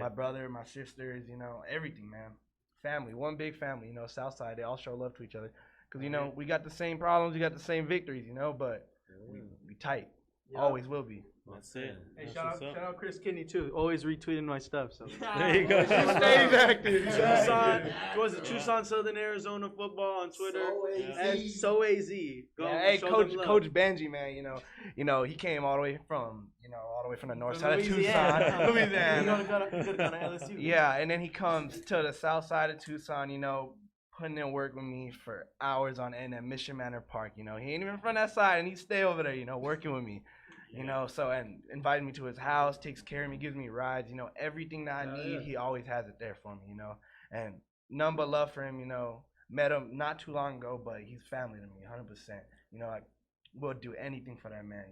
My brother, my sisters, everything, man. Family, one big family, Southside, they all show love to each other. Because, we got the same problems, we got the same victories, but we tight. Always will be. That's it. Hey, shout out Chris Kidney too. Always retweeting my stuff. So there you go. Stays active. Tucson, Southern Arizona football on Twitter. So AZ. Go. Yeah, hey, Coach Benji, man. He came all the way from the north side of Tucson, Louisiana. Yeah, and then he comes to the south side of Tucson. Putting in work with me for hours on end at Mission Manor Park. He ain't even from that side, and he stay over there. Working with me. And invited me to his house, takes care of me, gives me rides, everything that I need, he always has it there for me, and none but love for him, met him not too long ago, but he's family to me, 100%, I will do anything for that man,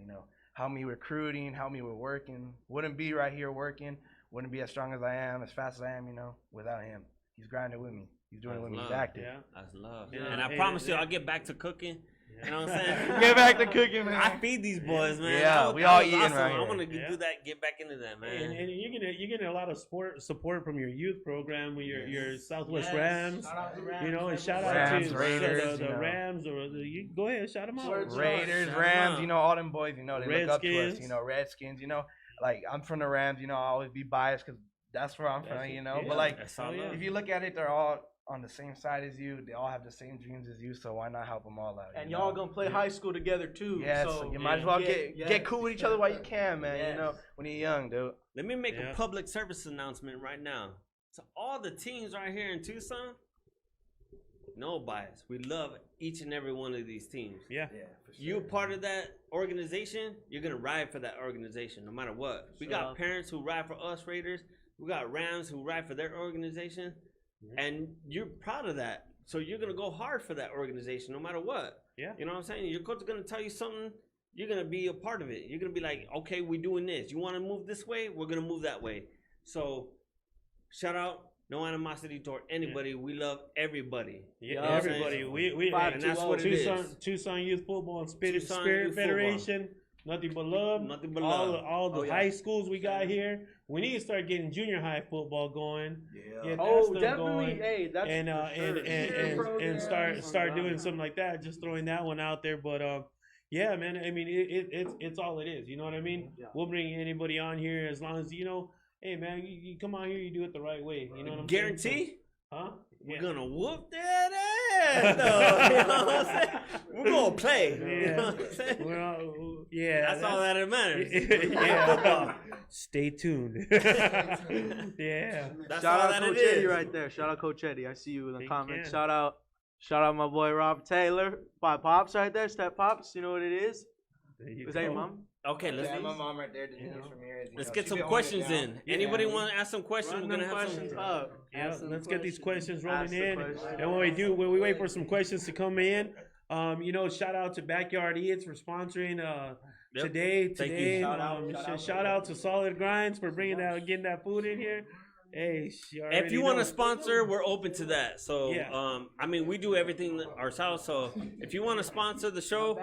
help me recruiting, help me with working, wouldn't be right here working, wouldn't be as strong as I am, as fast as I am, without him. He's grinding with me, he's doing it with me, he's active. That's love. And I promise you, I'll get back to cooking. You know what I'm saying? Get back to cooking, man. I feed these boys, man. Yeah, we all eating awesome. right I want to here. do that. Get back into that, man. And you're getting a lot of support from your youth program with your Southwest Rams. Shout out to Rams. And shout out Rams, to Raiders, the Rams, or you go ahead, shout them out. Raiders, Rams, all them boys, they look up to us. Redskins. Redskins, like I'm from the Rams, I always be biased because that's where I'm from, But like, if you look at it, they're all on the same side as you. They all have the same dreams as you, so why not help them all out? And y'all gonna play high school together too. Yes, so you might as well get cool with each other while you can, man. When you're young, dude. Let me make a public service announcement right now to all the teams right here in Tucson. No bias. We love each and every one of these teams. Yeah. For sure. You're part of that organization. You're gonna ride for that organization no matter what. We got parents who ride for us Raiders. We got Rams who ride for their organization. And you're proud of that. So you're going to go hard for that organization no matter what. Yeah. You know what I'm saying? Your coach is going to tell you something. You're going to be a part of it. You're going to be like, okay, we're doing this. You want to move this way? We're going to move that way. So shout out. No animosity toward anybody. We love everybody. Yeah, everybody. We and that's what it is. Tucson Youth Football and Spirit Tucson Federation. Federation. Nothing but love. Nothing but love. All the high schools we got here. We need to start getting junior high football going. Yeah. Get that stuff definitely. going. Hey, that's and start doing something like that. Just throwing that one out there. But yeah, man. I mean, it's all it is. You know what I mean? Yeah. We'll bring anybody on here as long as Hey, man, you come on here. You do it the right way. You know what I'm saying? Guarantee? Huh? We're gonna whoop that ahead, though. You know what I'm saying? We're going to play. You know what I'm saying? Well, yeah. That's all that matters. Yeah. Football. Stay tuned. Yeah. That's Shout all out that Coach it is. Eddie right there. Shout out Coach Eddie. I see you in the Big comments. can. Shout out my boy Rob Taylor. By Pops right there. Step Pops. You know what it is? There you Is that your go. mom? Okay, let's my mom right there. let's get some questions in. Anybody want to ask some questions? Run We're them gonna have questions some. up. Yeah, Ask some let's get these questions Ask rolling the in. question. And when we wait for some questions to come in, shout out to Backyard Eats for sponsoring Yep. today. Thank you. Today, Shout shout out to Solid Grinds for getting that food in here. Hey, If you want to sponsor, we're open to that. So, Yeah. we do everything ourselves. So, if you want to sponsor the show,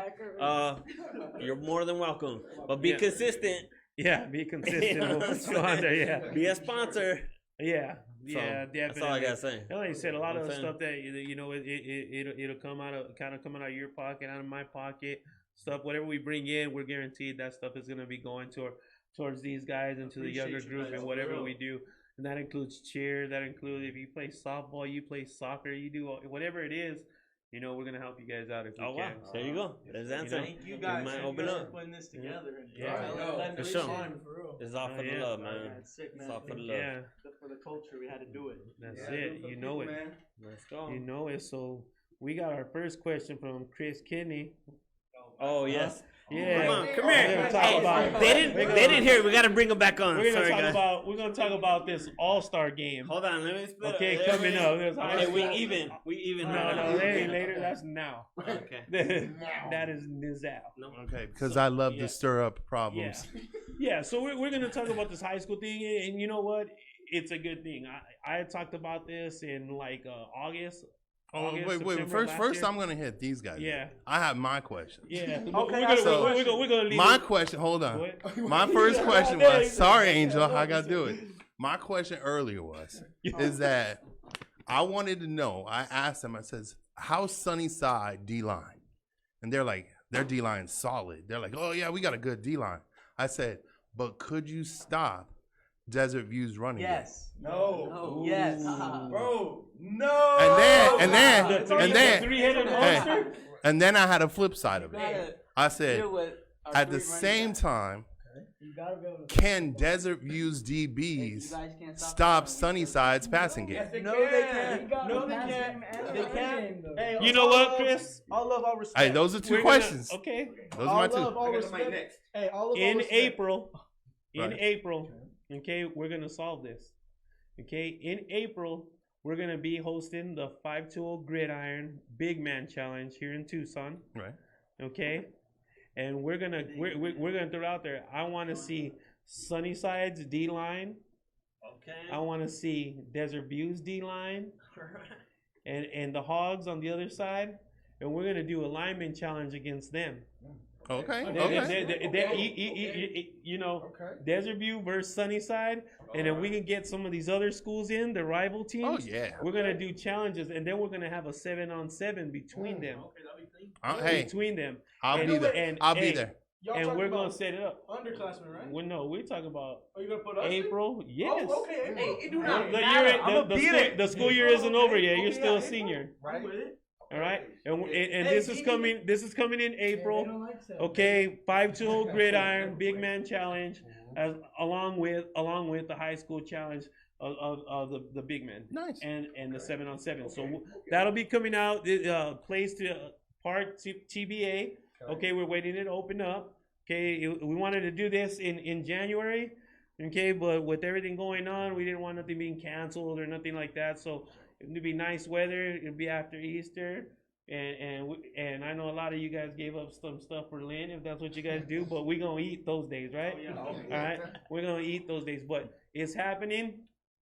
you're more than welcome. But be Yeah. consistent. Yeah, be consistent. You know with what I'm sponsor, saying? yeah, Be a sponsor. yeah, So, yeah, definitely. That's all I gotta say. And like I said, a lot You know of what the I'm stuff that it'll come out of your pocket, out of my pocket. Stuff, whatever we bring in, we're guaranteed that stuff is gonna be going towards these guys and to the younger group and whatever we do. And that includes cheer. That includes if you play softball, you play soccer, you do whatever it is. We're gonna help you guys out if we Oh wow! can. There you go. There's the answer. Thank you guys. might Thank open you guys up. for putting this together. And Yeah. For sure. It's all for the yeah. love, man. That's sick, It's man. all for the love. Yeah, For the culture, we had to do it. that's it. You know it. Let's go. You know it. So we got our first question from Chris Kidney. Oh yes. Yeah, Come on, come We're here. gonna talk Hey, about. they didn't hear. We gotta bring them back on. We're Sorry, guys. gonna talk about this All-Star game. Hold on, let me split Okay, up. coming up. There's Okay, high we school- even. We even. No, that ain't later. That's now. Okay. That is now. No. Okay, because I love yeah. to stir up Yeah, problems. yeah. So we're gonna talk about this high school thing, and you know what? It's a good thing. I had talked about this in like August. Oh, August, wait. September First, last I'm gonna hit these guys. Yeah. I have my question. Yeah. Okay, so- we're gonna leave My it- question. Hold on. What? My first question was. Sorry, Angel. I gotta do it. My question earlier is that I wanted to know. I asked them. I says, "How's Sunnyside D line?" And they're like, "Their D line's solid." They're like, "Oh yeah, we got a good D line." I said, "But could you stop Desert View's running game?" Yes. No. Yes. Bro. No. And then, three-headed Hey. monster. and then I had a flip side of it. gotta I said, deal with our at the three running same backs. time, You gotta be able to. can Desert View's You DBs guys can't stop Sunnyside's passing game? No, they can't. got No, a they pass can't. game and a They run can't. game, though. Hey, You know all what, love- Chris? All love, all respect. Hey, those are 2 We're gonna- questions. Okay. Those all are my 2. love, all respect. Hey, all love, all In respect. April, Right. okay, we're gonna solve this. Okay, in April, we're gonna be hosting the 520 Gridiron Big Man Challenge here in Tucson. Right. Okay, and we're gonna throw it out there. I want to see Sunnyside's D line. Okay. I want to see Desert View's D line, and the Hogs on the other side. And we're gonna do a lineman challenge against them. Okay. Desert View versus Sunnyside, and then we can get some of these other schools in, the rival teams. Oh yeah. We're gonna do challenges, and then we're gonna have a 7-on-7 between them. Hey, Between them, I'll and- be there. and- I'll be hey, there. Y'all and talking we're gonna about set it up. underclassmen, right? Well, no, we're talking about Are you gonna put us in? April. Yes. Oh, okay. April. Hey, it do The, not the matter. year, I'ma the, be school, there. the school year isn't over yet. You're Okay, still a April. senior. I'm with it. All right, and Hey, this is Gigi. coming. This is coming in They April. don't like that. Okay, 520 Gridiron Big Man Challenge, as along with the high school challenge of the big men. Nice. And the 7-on-7. So that'll be coming out. Place to Park TBA. Okay, we're waiting it to open up. Okay, we wanted to do this in January. Okay, but with everything going on, we didn't want nothing being canceled or nothing like that. So it'd be nice weather. It'd be after Easter. And I know a lot of you guys gave up some stuff for Lent, if that's what you guys do, but we're going to eat those days, right? All right? We're going to eat those days, but it's happening.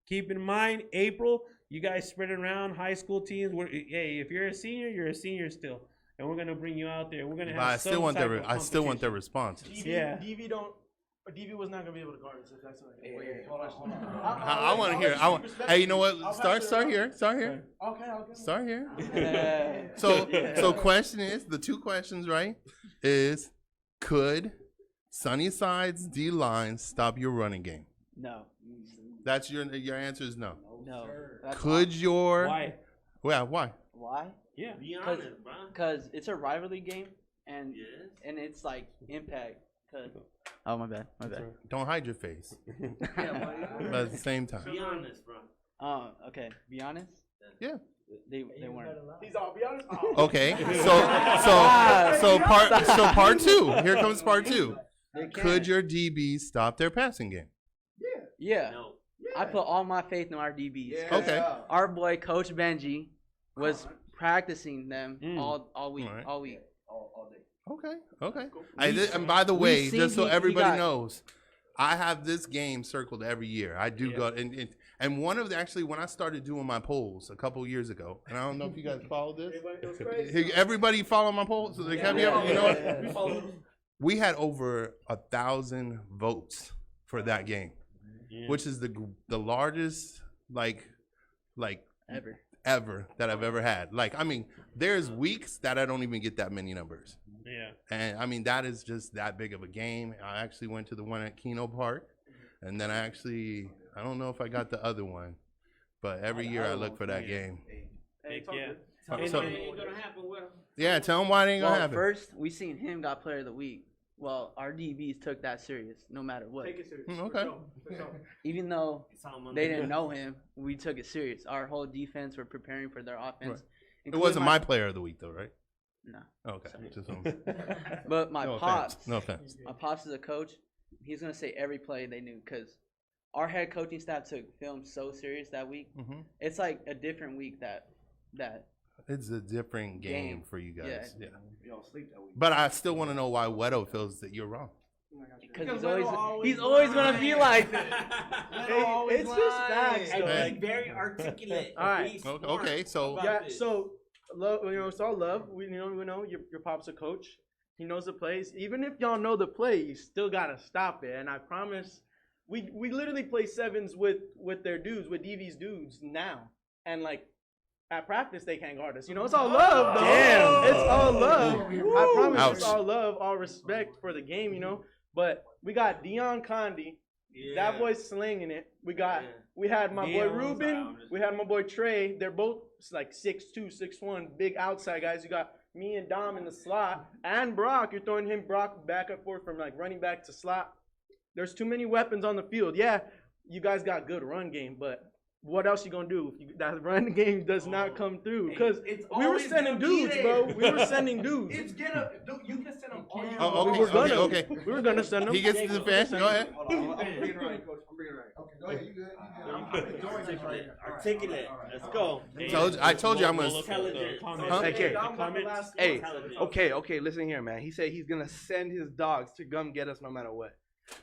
Keep in mind, April, you guys spread it around, high school teams. Hey, if you're a senior still. And we're going to bring you out there. We're going to have But I still want their competition. responses. Yeah. DV was not gonna be able to guard us if that's what Hold on. I want to hear. Hey, you know what? Start here. Okay. Start here. So question is, the 2 questions, right? Is could Sunnyside's D line stop your running game? No. That's your answer is no. No. That's Could your Why? Well, why? Why? Yeah. Be honest, bro. Because it's a rivalry game, and it's like impact. Oh, my bad. Don't hide your face. But at the same time. Be honest, bro. Okay. Be honest. Yeah. They weren't. He's all be honest. Okay. So part two. Here comes part two. Could your DBs stop their passing game? Yeah. No. I put all my faith in our DBs. Yeah. Okay. Our boy Coach Benji was practicing them all week. Right. All week. Okay. And by the way, just so everybody got- knows, I have this game circled every year. I do go and one of the actually when I started doing my polls a couple years ago, and I don't know if you guys followed this. Everybody follow my polls. So like, have you ever, you know, we had over 1,000 votes for that game, which is the largest like ever that I've ever had. Like, I mean, there's weeks that I don't even get that many numbers. Yeah. And I mean, that is just that big of a game. I actually went to the one at Keno Park, and then I don't know if I got the other one, but every year I look for that game. Yeah. So, ain't gonna happen with him. yeah, tell them why it ain't gonna happen. First, we seen him got Player of the Week. Well, our DBs took that serious, no matter what. Take it serious. Okay. Even though they didn't know him, we took it serious. Our whole defense were preparing for their offense. It wasn't my player of the week, though, right? No. Okay. Just, But my no pops, offense. No offense. my pops is a coach. He's gonna say every play they knew because our head coaching staff took film so serious that week. Mm-hmm. It's like a different week that. It's a different game for you guys. Yeah. You don't sleep that week. But I still want to know why Wedo feels that you're wrong. Because he's always gonna be like that. It's just facts. Right. He's very articulate. All right. He's smart Okay, so about Yeah, this. so love, it's all love. We know your pop's a coach. He knows the plays. Even if y'all know the play, you still gotta stop it. And I promise, we literally play sevens with their dudes, with DV's dudes now. And like at practice they can't guard us. It's all love, though. Damn. It's all love. I promise Ouch. it's all love, all respect for the game, But we got Dion Condi. That boy's slinging it. We had my boy Dion's Ruben. out. We had my boy Trey. They're both like 6'2", 6'1", big outside guys. You got me and Dom in the slot, and Brock. You're throwing Brock back and forth from like running back to slot. There's too many weapons on the field. Yeah, you guys got good run game, but what else you gonna do if that run game does not come through? Because we were sending dudes, bro. We were sending dudes. You can send them all you Oh, We were gonna. okay. We were gonna send them. He gets to the fan. Go ahead. Hold on, I'm bringing it right, coach. I'm bringing it right. Okay, go ahead. You good? I'm enjoying this right here. Articulate. Let's go. I told you I'm gonna. Intelligent. Hey, okay, listen here, man. He said he's gonna send his dogs to come get us no matter what.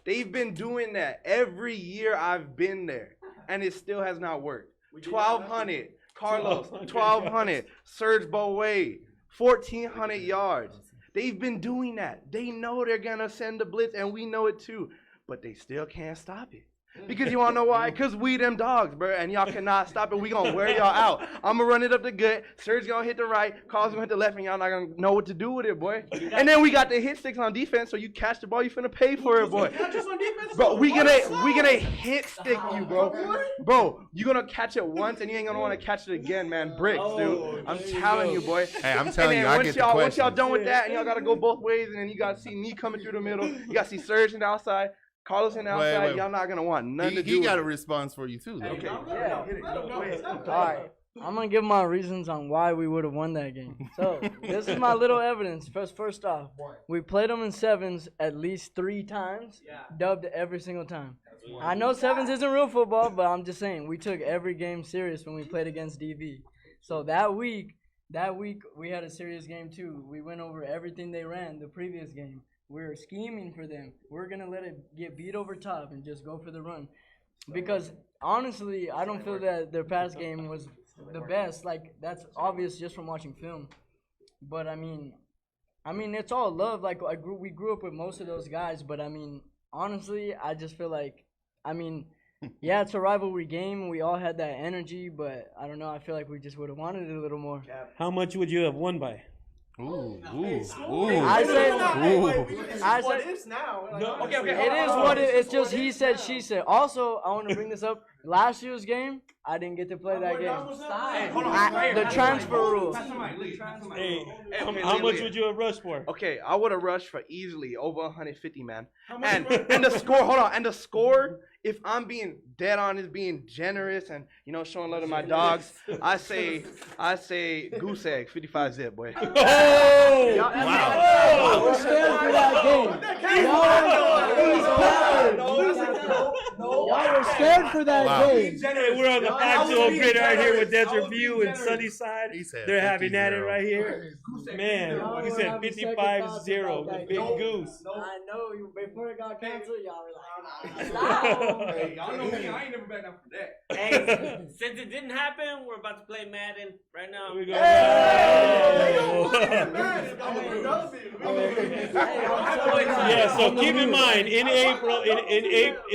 They've been doing that every year I've been there, and it still has not worked. 1,200, Carlos, 1,200, Serge Bowe, 1,400 yards. They've been doing that. They know they're gonna send the blitz, and we know it too, but they still can't stop it. Because you wanna know why? Because we them dogs, bro, and y'all cannot stop it. We gonna wear y'all out. I'm gonna run it up the gut. Serge gonna hit the right. Carl's gonna hit the left, and y'all not gonna know what to do with it, boy. And then we got the hit sticks on defense, so you catch the ball, you finna pay for it, boy. Bro, we gonna hit stick you, bro. Bro, you gonna catch it once, and you ain't gonna want to catch it again, man. Bricks, dude. I'm telling you, boy. Hey, I'm telling you, And then I get the once y'all question. done with that, and y'all gotta go both ways, and then you gotta see me coming through the middle. You gotta see Serge on the outside, Carlos on the outside. wait. Y'all not gonna want nothing to do He with got it. a response for you too, though. Okay. All right. I'm going to give my reasons on why we would have won that game. So, this is my little evidence. First off, we played them in sevens at least 3 times, dubbed every single time. I know sevens isn't real football, but I'm just saying, we took every game serious when we played against DV. So, that week, we had a serious game too. We went over everything they ran the previous game. We were scheming for them. We're going to let it get beat over top and just go for the run. Because, honestly, I don't feel that their pass game was the best. Like, that's obvious just from watching film. But I mean, it's all love. Like, we grew up with most of those guys. But I mean, honestly, I just feel like, yeah, it's a rivalry game. We all had that energy, but I don't know. I feel like we just would have wanted it a little more. How much would you have won by? Ooh. I said, it's now. it is what it. It's just he said, she said. Also, I want to bring this up. Last year's game, I didn't get to play that game. Hey, hold on. The transfer rule. Hey, how much would you have rushed for? Okay, I would have rushed for easily over 150, man. And the score, hold on, and the score, if I'm being dead honest, being generous, and showing love to my dogs, I say goose egg, 55 zip, boy. Oh! Wow! I was scared for that game. Y'all were scared for that game. Hey, we're on the 5-2 grid right here with Desert View and Sunnyside. They're having at it right here. Man, he said 55-0, the big goose. I know, before it got canceled, y'all were like, hey, y'all know me, I ain't never been up for that. Hey, since it didn't happen, we're about to play Madden right now. We go. Yeah, so keep in mind, in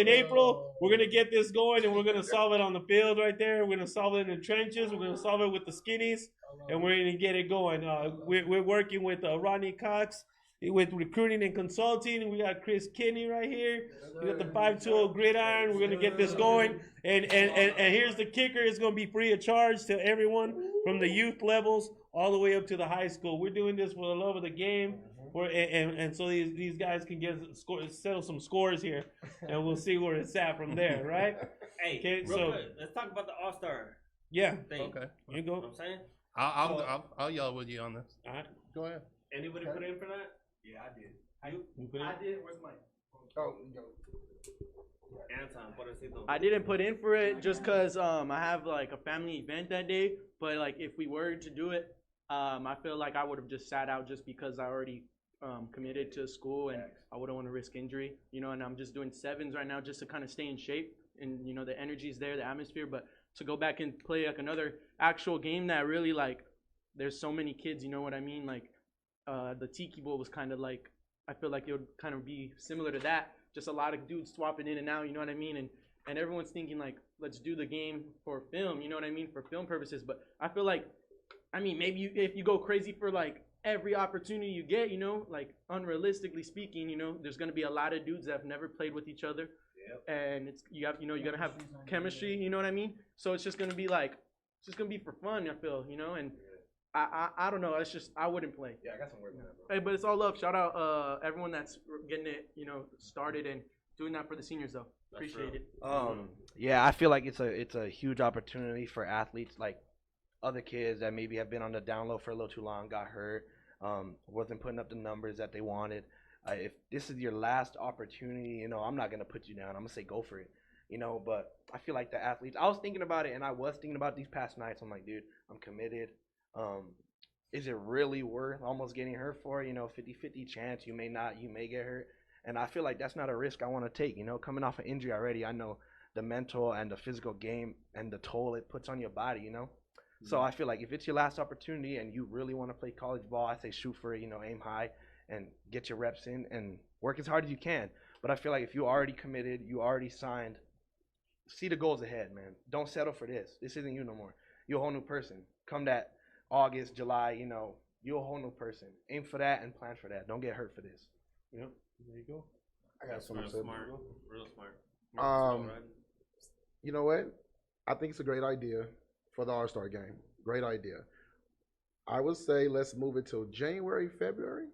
April, we're gonna get this going, and we're gonna solve it on the field right there. We're gonna solve it in the trenches. We're gonna solve it with the skinnies, and we're gonna get it going. We're working with Rodney Cox with recruiting and consulting. We got Chris Kinney right here. We got the 520 gridiron. We're gonna get this going, and here's the kicker: it's gonna be free of charge to everyone from the youth levels all the way up to the high school. We're doing this for the love of the game. And so these guys can settle some scores here, and we'll see where it's at from there, right? Hey, okay, real quick, let's talk about the All-Star. Yeah. Thing. Okay. You go. You know what I'm saying? I'll yell with you on this. All right. Go ahead. Anybody put in for that? Yeah, I did. You put in? I did. Where's mine? Oh, go. Anton, pobrecito. I didn't put in for it just because I have like a family event that day. But like if we were to do it, I feel like I would have just sat out just because I already committed to school and I wouldn't want to risk injury, and I'm just doing sevens right now just to kind of stay in shape, and the energy's there, the atmosphere, but to go back and play like another actual game that really like there's so many kids, you know what I mean, like the Tiki Bowl was kind of like, I feel like it would kind of be similar to that, just a lot of dudes swapping in and out, you know what I mean, and everyone's thinking like, let's do the game for film, you know what I mean, for film purposes, but I feel like, I mean, maybe if you go crazy for like every opportunity you get, like unrealistically speaking, there's gonna be a lot of dudes that have never played with each other, and you're gonna have chemistry, you know what I mean? So it's just gonna be like, it's just gonna be for fun, I feel, and I don't know, it's just I wouldn't play. Yeah, I got some work on that, bro. Hey, but it's all love. Shout out everyone that's getting it, started and doing that for the seniors though. Appreciate it. Yeah, I feel like it's a huge opportunity for athletes like other kids that maybe have been on the down low for a little too long, got hurt, wasn't putting up the numbers that they wanted. If this is your last opportunity, I'm not going to put you down. I'm going to say go for it, but I feel like the athletes, I was thinking about it, and I was thinking about these past nights. I'm like, dude, I'm committed. Is it really worth almost getting hurt for, 50-50 chance you may not, you may get hurt. And I feel like that's not a risk I want to take, coming off an injury already. I know the mental and the physical game and the toll it puts on your body, So I feel like if it's your last opportunity and you really want to play college ball, I say shoot for it, aim high and get your reps in and work as hard as you can. But I feel like if you already committed, you already signed, see the goals ahead, man. Don't settle for this. This isn't you no more. You're a whole new person. Come that August, July, you're a whole new person. Aim for that and plan for that. Don't get hurt for this. Yep. There you go. I got something to say. Real smart. You know what? I think it's a great idea for the All-Star game. Great idea. I would say let's move it till January, February,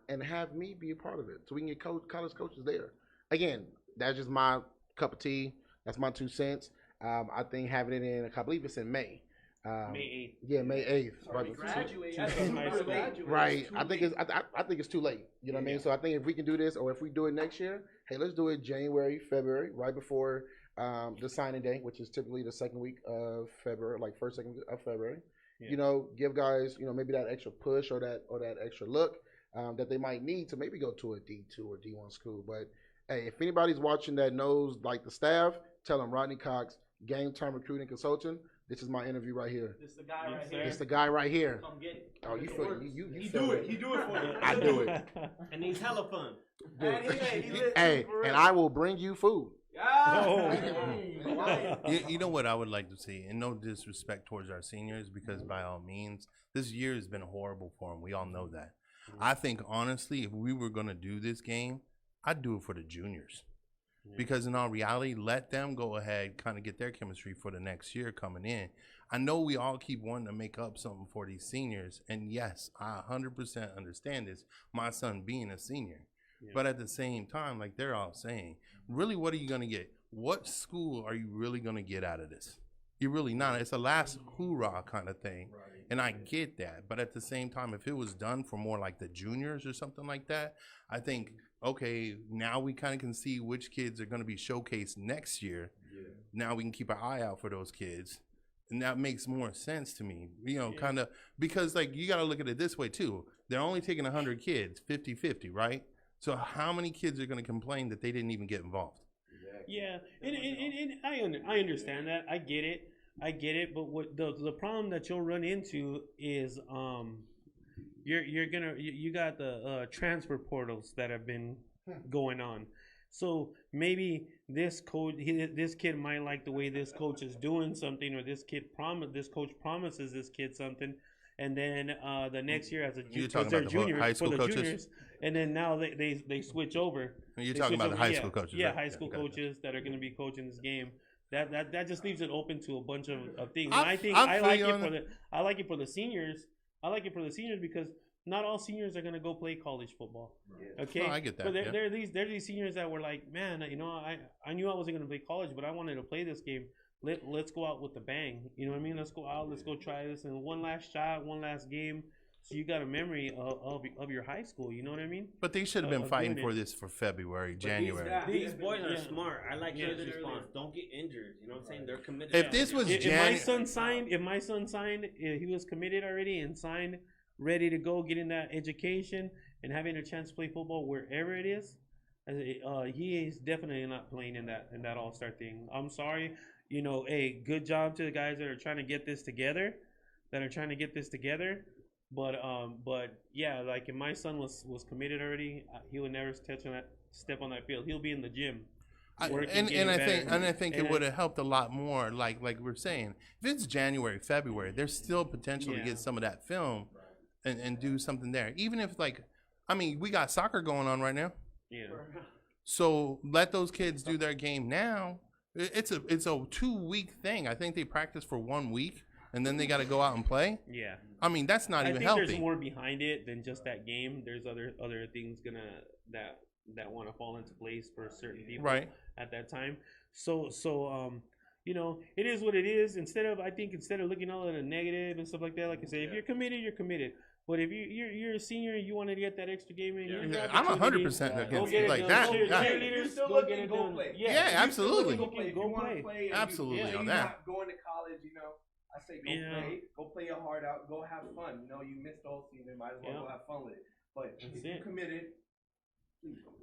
and have me be a part of it so we can get college coaches there. Again, that's just my cup of tea. That's my 2 cents. I think having it in, I believe it's in May. May 8th. Yeah, May 8th. Right. I think it's too late. You know what I mean? So I think if we can do this, or if we do it next year, hey, let's do it January, February, right before the signing day, which is typically the second week of February, like first, second of February. Yeah. Give guys, maybe that extra push or that extra look that they might need to maybe go to a D2 or D1 school. But hey, if anybody's watching that knows like the staff, tell them Rodney Cox, Gametime Recruiting Consultant. This is my interview right here. This is the guy right here. It's the guy right here. Come get it. Oh, you feel you He do it. He do it for you. I do it. And he's hella fun. Hey, and I will bring you food. You know what I would like to see, and no disrespect towards our seniors, because by all means, this year has been horrible for them. We all know that. I think honestly, if we were going to do this game, I'd do it for the juniors. Because in all reality, let them go ahead, kind of get their chemistry for the next year coming in. I know we all keep wanting to make up something for these seniors, and yes, I 100% understand this. My son being a senior, but at the same time, like they're all saying, really, what are you going to get? What school are you really going to get out of this? You're really not. It's a last hoorah kind of thing, and I get that. But at the same time, if it was done for more like the juniors or something like that, I think, okay, now we kind of can see which kids are going to be showcased next year. Now we can keep an eye out for those kids. And that makes more sense to me, you know, kind of, because like you got to look at it this way too. They're only taking 100 kids, 50-50, right? So how many kids are going to complain that they didn't even get involved? Yeah, and I understand that. I get it. But what the problem that you'll run into is you got the transfer portals that have been going on. So maybe this kid might like the way this coach is doing something, or this coach promises this kid something, and then the next year as a junior, high school coaches? Juniors, and then now they switch over. You're talking about the high school coaches, yeah, right? high school coaches that are going to be coaching this game. That just leaves it open to a bunch of things. I like it for the seniors. I like it for the seniors because not all seniors are going to go play college football. Okay, no, I get that. But there are these seniors that were like, man, you know, I knew I wasn't going to play college, but I wanted to play this game. Let's go out with the bang. You know what I mean? Let's go out. Let's go try this. And one last shot, one last game. So you got a memory of your high school. You know what I mean? But they should have been fighting for this for February, January. These boys are smart. I like his response. Don't get injured. You know what I'm saying? They're committed. If this was if my son signed, he was committed already and signed, ready to go, getting that education and having a chance to play football wherever it is. He is definitely not playing in that all-star thing. I'm sorry. You know, hey, good job to the guys that are trying to get this together. But yeah, like if my son was committed already, he would never step on that field. He'll be in the gym. I think it would have helped a lot more. Like we're saying, if it's January, February, there's still potential to get some of that film and do something there. Even if we got soccer going on right now. Yeah. So let those kids do their game now. It's a 2-week thing. I think they practice for 1 week. And then they got to go out and play. Yeah, I mean that's not even healthy. I think there's more behind it than just that game. There's other things that want to fall into place for certain people at that time. So you know, it is what it is. Instead of looking all at the negative and stuff like that, like I say, if you're committed, you're committed. But if you're a senior and you want to get that extra game in, I'm 100% against it like that. Cheerleaders, still go get it go done. play. Yeah, absolutely. Go play. Absolutely on that. Not going to college, you know. I say go play your heart out, go have fun. You know, you missed the whole season, might as well go have fun with it. But if you're committed,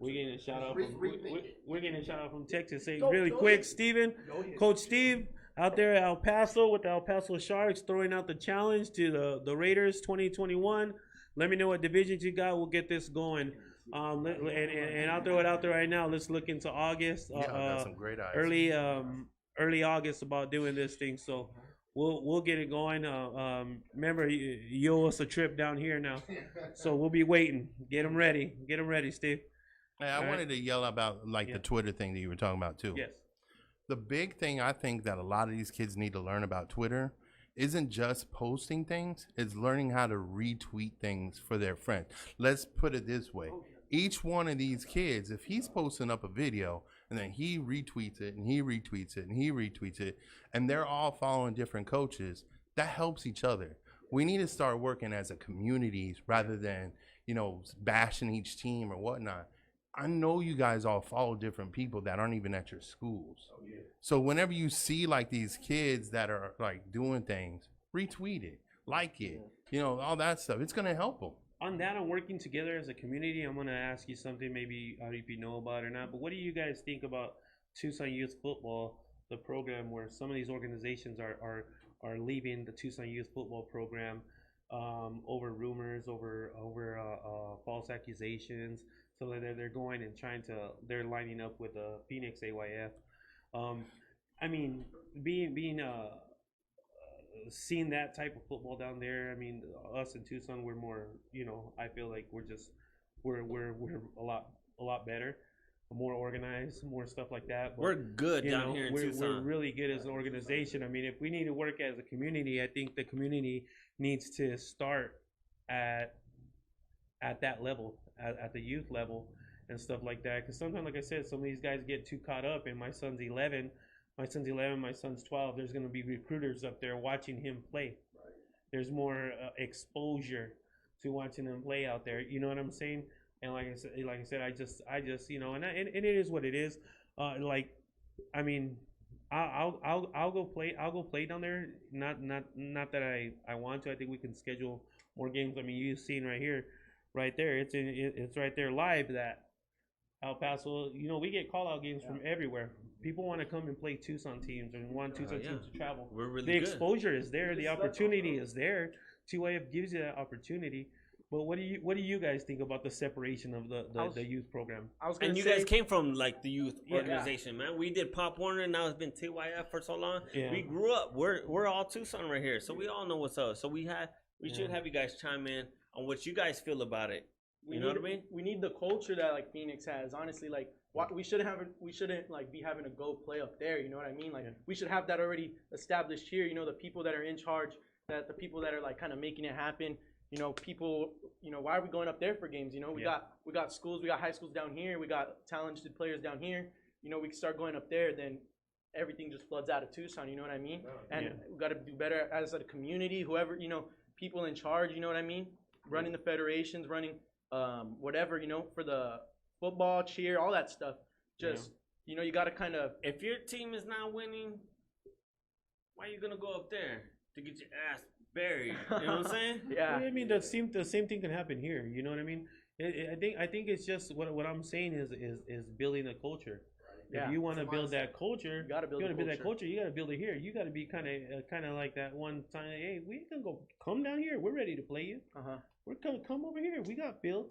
we're getting a shout out from Texas. Say really quick, Steven, Coach Steve out there at El Paso with the El Paso Sharks throwing out the challenge to the Raiders 2021. Let me know what divisions you got. We'll get this going. And I'll throw it out there right now. Let's look into August. Got some great eyes. Early August about doing this thing. So. We'll get it going. Remember, you owe us a trip down here now, so we'll be waiting. Get them ready, Steve. Hey, I wanted to yell about the Twitter thing that you were talking about too. Yes. The big thing I think that a lot of these kids need to learn about Twitter isn't just posting things; it's learning how to retweet things for their friends. Let's put it this way: each one of these kids, if he's posting up a video. And then he retweets it, and he retweets it, and he retweets it, and they're all following different coaches. That helps each other. We need to start working as a community rather than, you know, bashing each team or whatnot. I know you guys all follow different people that aren't even at your schools. Oh, yeah. So whenever you see like these kids that are like doing things, retweet it, like it, you know, all that stuff. It's gonna help them. On that, on working together as a community, I'm going to ask you something, maybe I don't know if you know about it or not, but what do you guys think about Tucson Youth Football, the program where some of these organizations are leaving the Tucson Youth Football program over rumors, over false accusations, so that they're going and they're lining up with the Phoenix AYF. I mean, seeing that type of football down there, I mean, us in Tucson, we're more, you know, I feel like we're a lot better. more organized, more stuff like that. But, we're good down here in Tucson. We're really good as an organization. I mean, if we need to work as a community, I think the community needs to start at that level, at the youth level and stuff like that. Because sometimes, like I said, some of these guys get too caught up. And my son's 11, my son's 12. There's going to be recruiters up there watching him play. There's more exposure to watching them play out there. You know what I'm saying? And like I said, I just, and it is what it is. Like, I mean, I'll go play down there. Not that I want to. I think we can schedule more games. I mean, you've seen right there. It's right there live that El Paso. We get call out games from everywhere. People want to come and play Tucson teams and want Tucson teams to travel. We're really the good. Exposure is there. The opportunity is there. TYF gives you that opportunity. But what do you guys think about the separation of the youth program? And you guys came from like the youth organization, man. We did Pop Warner, now it's been TYF for so long. Yeah. We grew up. We're all Tucson right here, so we all know what's up. So we should have you guys chime in on what you guys feel about it. You know what I mean? We need the culture that like Phoenix has. Honestly, like we shouldn't like be having to go play up there. You know what I mean? Like we should have that already established here. The people that are in charge, that the people that are like kind of making it happen. People, why are we going up there for games? We got schools, we got high schools down here, we got talented players down here. We can start going up there, then everything just floods out of Tucson, you know what I mean? And we got to do better as a community, whoever, people in charge, you know what I mean? Running the federations, running whatever, for the football, cheer, all that stuff. Just, you got to kind of... If your team is not winning, why are you going to go up there to get your ass buried? You know what I'm saying? Yeah. I mean, the same thing can happen here. You know what I mean? I think it's just what I'm saying is building a culture. If you want to build that culture, you got to build that culture. You got to build it here. You got to be kind of like that one time. Hey, we can come down here. We're ready to play you. We're gonna come over here. We got built.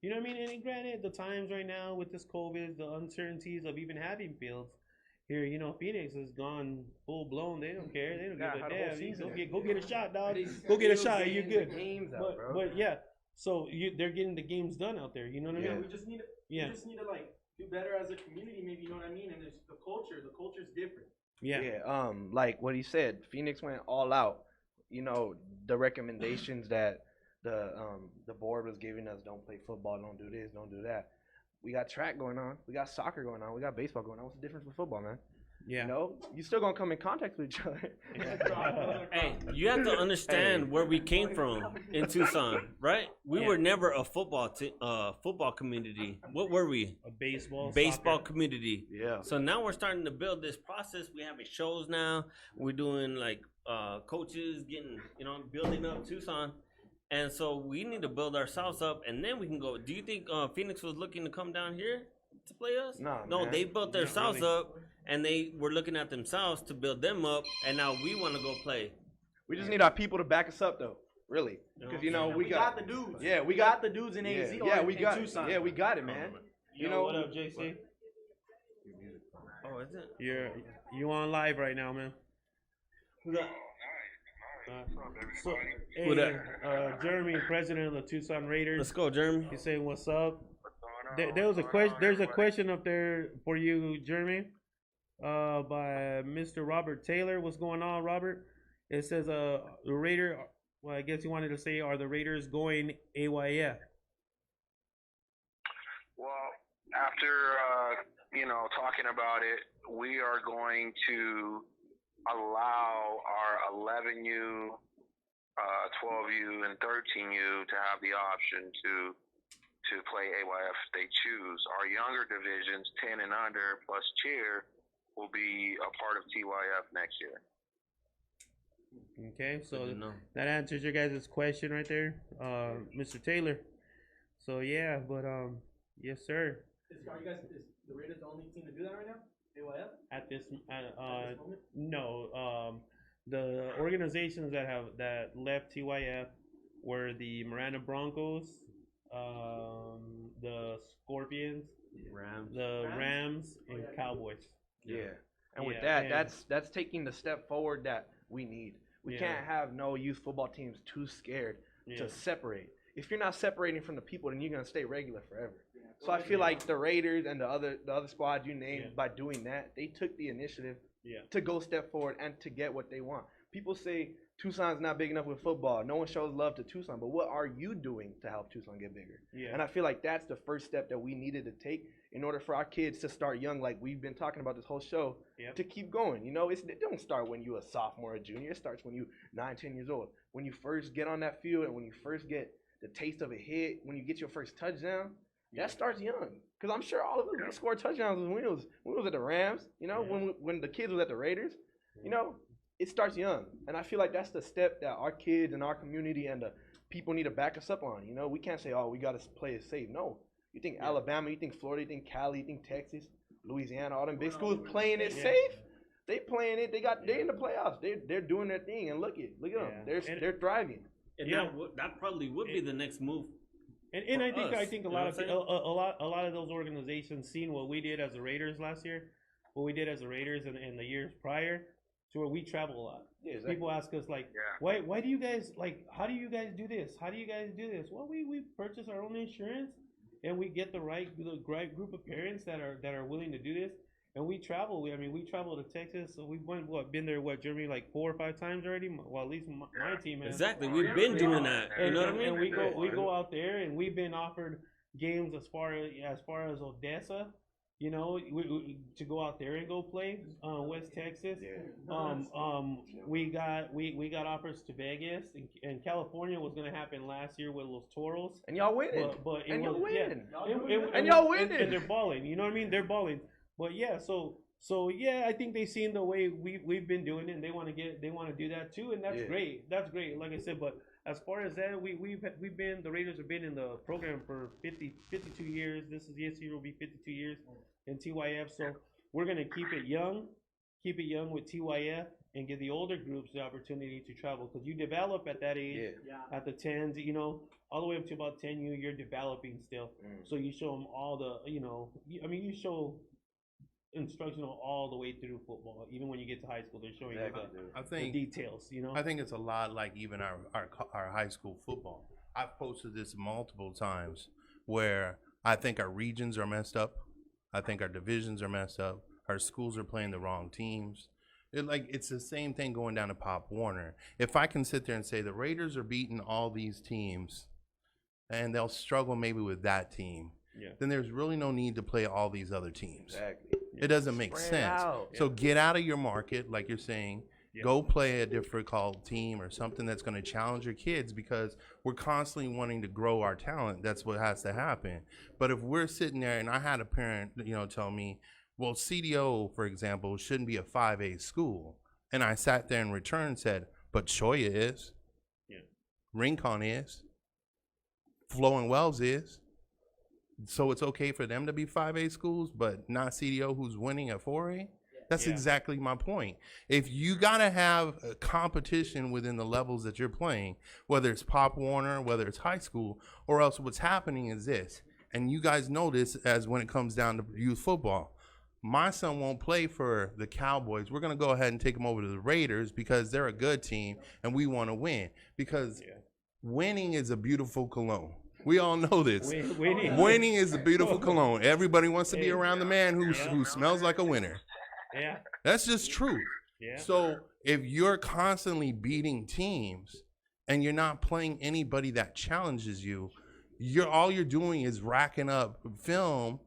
You know what I mean? And granted, the times right now with this COVID, the uncertainties of even having fields. Here, Phoenix has gone full blown. They don't care. They don't give a damn. Go get a shot, dog. Go get a shot. You're good. But yeah, so they're getting the games done out there. You know what I mean? We just need to like do better as a community. Maybe you know what I mean. And it's the culture. The culture's different. Yeah. Like what he said, Phoenix went all out. The recommendations that the board was giving us: don't play football, don't do this, don't do that. We got track going on. We got soccer going on. We got baseball going on. What's the difference with football, man? Yeah. You still going to come in contact with each other. Hey, you have to understand where we came from in Tucson, right? We were never a football community. What were we? A baseball soccer community. Yeah. So now we're starting to build this process. We have shows now. We're doing like coaches getting, building up Tucson. And so we need to build ourselves up, and then we can go. Do you think Phoenix was looking to come down here to play us? No, man. They built themselves up, and they were looking at themselves to build them up, and now we want to go play. We just need our people to back us up, though. Really, because we got the dudes. Yeah, we got the dudes in AZ. Yeah, we got Tucson. Yeah, we got it, man. What up, JC? Oh, is it? You on live right now, man? So, Jeremy, president of the Tucson Raiders. Let's go, Jeremy. He's saying, "What's up?" There's a question up there for you, Jeremy, by Mr. Robert Taylor. What's going on, Robert? It says, the Raider. Well, I guess you wanted to say, are the Raiders going AYF? Well, after talking about it, we are going to allow our 11U, 12U, and 13U to have the option to play AYF if they choose. Our younger divisions, 10 and under, plus cheer, will be a part of TYF next year. Okay, so that answers your guys' question right there, Mr. Taylor. So yeah, but yes, sir. Is the Raiders the only team to do that right now? AYF? At this no. The organizations that left TYF were the Miranda Broncos, the Scorpions, Rams, and Cowboys. Yeah. And with that's taking the step forward that we need. We can't have no youth football teams too scared to separate. If you're not separating from the people, then you're gonna stay regular forever. So I feel like the Raiders and the other squads you named, by doing that, they took the initiative to go step forward and to get what they want. People say Tucson's not big enough with football. No one shows love to Tucson. But what are you doing to help Tucson get bigger? Yeah. And I feel like that's the first step that we needed to take in order for our kids to start young, like we've been talking about this whole show, to keep going. You know, it don't start when you're a sophomore or a junior. It starts when you're 9, 10 years old. When you first get on that field and when you first get the taste of a hit, when you get your first touchdown, that starts young. Because I'm sure all of us, we scored touchdowns when we was at the Rams, you know, when the kids was at the Raiders, you know, it starts young. And I feel like that's the step that our kids and our community and the people need to back us up on. You know, we can't say, oh, we got to play it safe. No. You think Alabama, you think Florida, you think Cali, you think Texas, Louisiana, all them big schools playing it safe? They playing it. They in the playoffs. They're doing their thing. And look at them. They're thriving. And that probably would be the next move. And I think a lot of those organizations seen what we did as the Raiders last year, what we did as the Raiders in the years prior, to where we travel a lot. Yeah, exactly. People ask us like, why do you guys how do you guys do this? How do you guys do this? Well, we purchase our own insurance, and we get the right group of parents that are willing to do this, and we travel. We travel to Texas, so we've been there Jeremy, like 4 or 5 times already. Well, at least my team has. Exactly, we've been doing that. You know what I mean? And we go out there, and we've been offered games as far as Odessa. You know, to go out there and go play West Texas. We got offers to Vegas, and California was going to happen last year with Los Toros. And y'all winning. Y'all winning. And they're balling. You know what I mean? They're balling. But yeah, so I think they've seen the way we've been doing it, and they want to do that too, and that's great. That's great. Like I said, but as far as that, the Raiders have been in the program for 52 years. This year will be 52 years in TYF. So we're gonna keep it young with TYF, and give the older groups the opportunity to travel, because you develop at that age, at the 10s, you know, all the way up to about 10, you're developing still. So you show them all the, you know, you show instructional all the way through football. Even when you get to high school, they're showing you the details. You know, I think it's a lot like even our high school football. I've posted this multiple times where I think our regions are messed up. I think our divisions are messed up. Our schools are playing the wrong teams. It's the same thing going down to Pop Warner. If I can sit there and say the Raiders are beating all these teams, and they'll struggle maybe with that team, then there's really no need to play all these other teams. Exactly. It doesn't make sense. So get out of your market, like you're saying. Go play a difficult team or something that's going to challenge your kids, because we're constantly wanting to grow our talent. That's what has to happen. But if we're sitting there, and I had a parent, tell me, well, CDO, for example, shouldn't be a 5A school. And I sat there in return and said, but Choya is. Rincon is. Flo and Wells is. So it's okay for them to be 5A schools, but not CDO, who's winning at 4A? That's exactly my point. If you got to have a competition within the levels that you're playing, whether it's Pop Warner, whether it's high school, or else what's happening is this, and you guys know this as when it comes down to youth football. My son won't play for the Cowboys. We're going to go ahead and take him over to the Raiders because they're a good team, and we want to win. Because winning is a beautiful cologne. We all know this. Winning is a beautiful cologne. Everybody wants to be around the man who smells like a winner. Yeah, that's just truth. So if you're constantly beating teams and you're not playing anybody that challenges you, all you're doing is racking up film.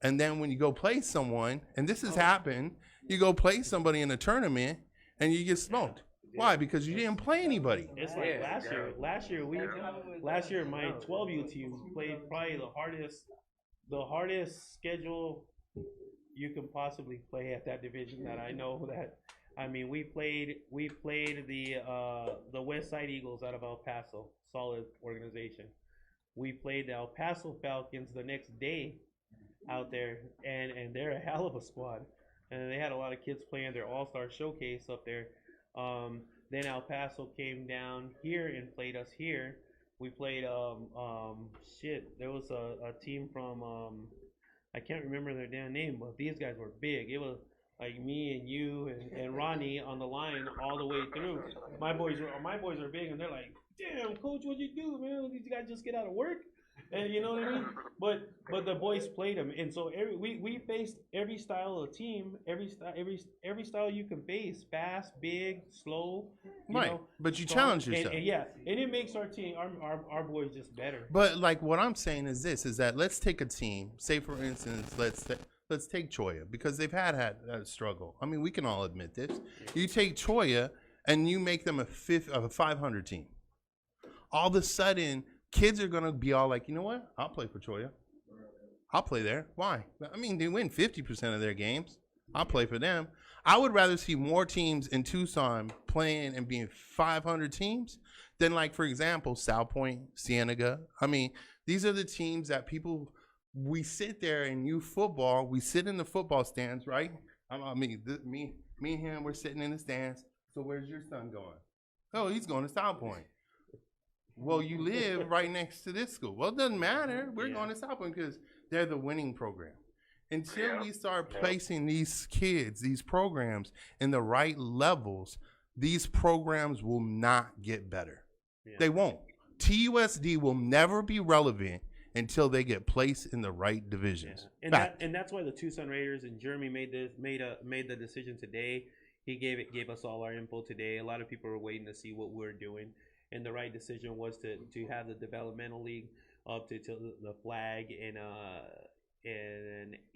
And then when you go play someone, and this has happened, you go play somebody in a tournament and you get smoked. Why? Because you didn't play anybody. It's like last year my 12U team played probably the hardest schedule you can possibly play at that division. That I know that. I mean, we played the West Side Eagles out of El Paso, solid organization. We played the El Paso Falcons the next day out there, and they're a hell of a squad. And they had a lot of kids playing their All-Star Showcase up there. Then El Paso came down here and played us here. We played there was a team from I can't remember their damn name, but these guys were big. It was like me and you and Ronnie on the line all the way through. My boys are big, and they're like, "Damn, coach, what'd you do, man? Did you guys just get out of work?" And you know what I mean? But the boys played them, and so we faced every style of team, every style you can face, fast, big, slow. Right, but you challenge yourself. And it makes our team, our boys just better. But like what I'm saying is that let's take a team. Say for instance, let's take Choya, because they've had that struggle. I mean, we can all admit this. You take Choya and you make them a 500 team. All of a sudden, kids are gonna be all like, you know what? I'll play for Choya. I'll play there. Why? I mean, they win 50% of their games. I'll play for them. I would rather see more teams in Tucson playing and being 500 teams than, like, for example, South Point, Cienega. I mean, these are the teams that we sit there in youth football. We sit in the football stands, right? Me and him, we're sitting in the stands. So where's your son going? Oh, he's going to South Point. Well, you live right next to this school. Well, it doesn't matter. We're going to South Point because they're the winning program. Until we start placing these kids, these programs in the right levels, these programs will not get better. Yeah. They won't. TUSD will never be relevant until they get placed in the right divisions. Yeah. And that's why the Tucson Raiders and Jeremy made the decision today. He gave us all our info today. A lot of people are waiting to see what we're doing. And the right decision was to have the developmental league up to the flag in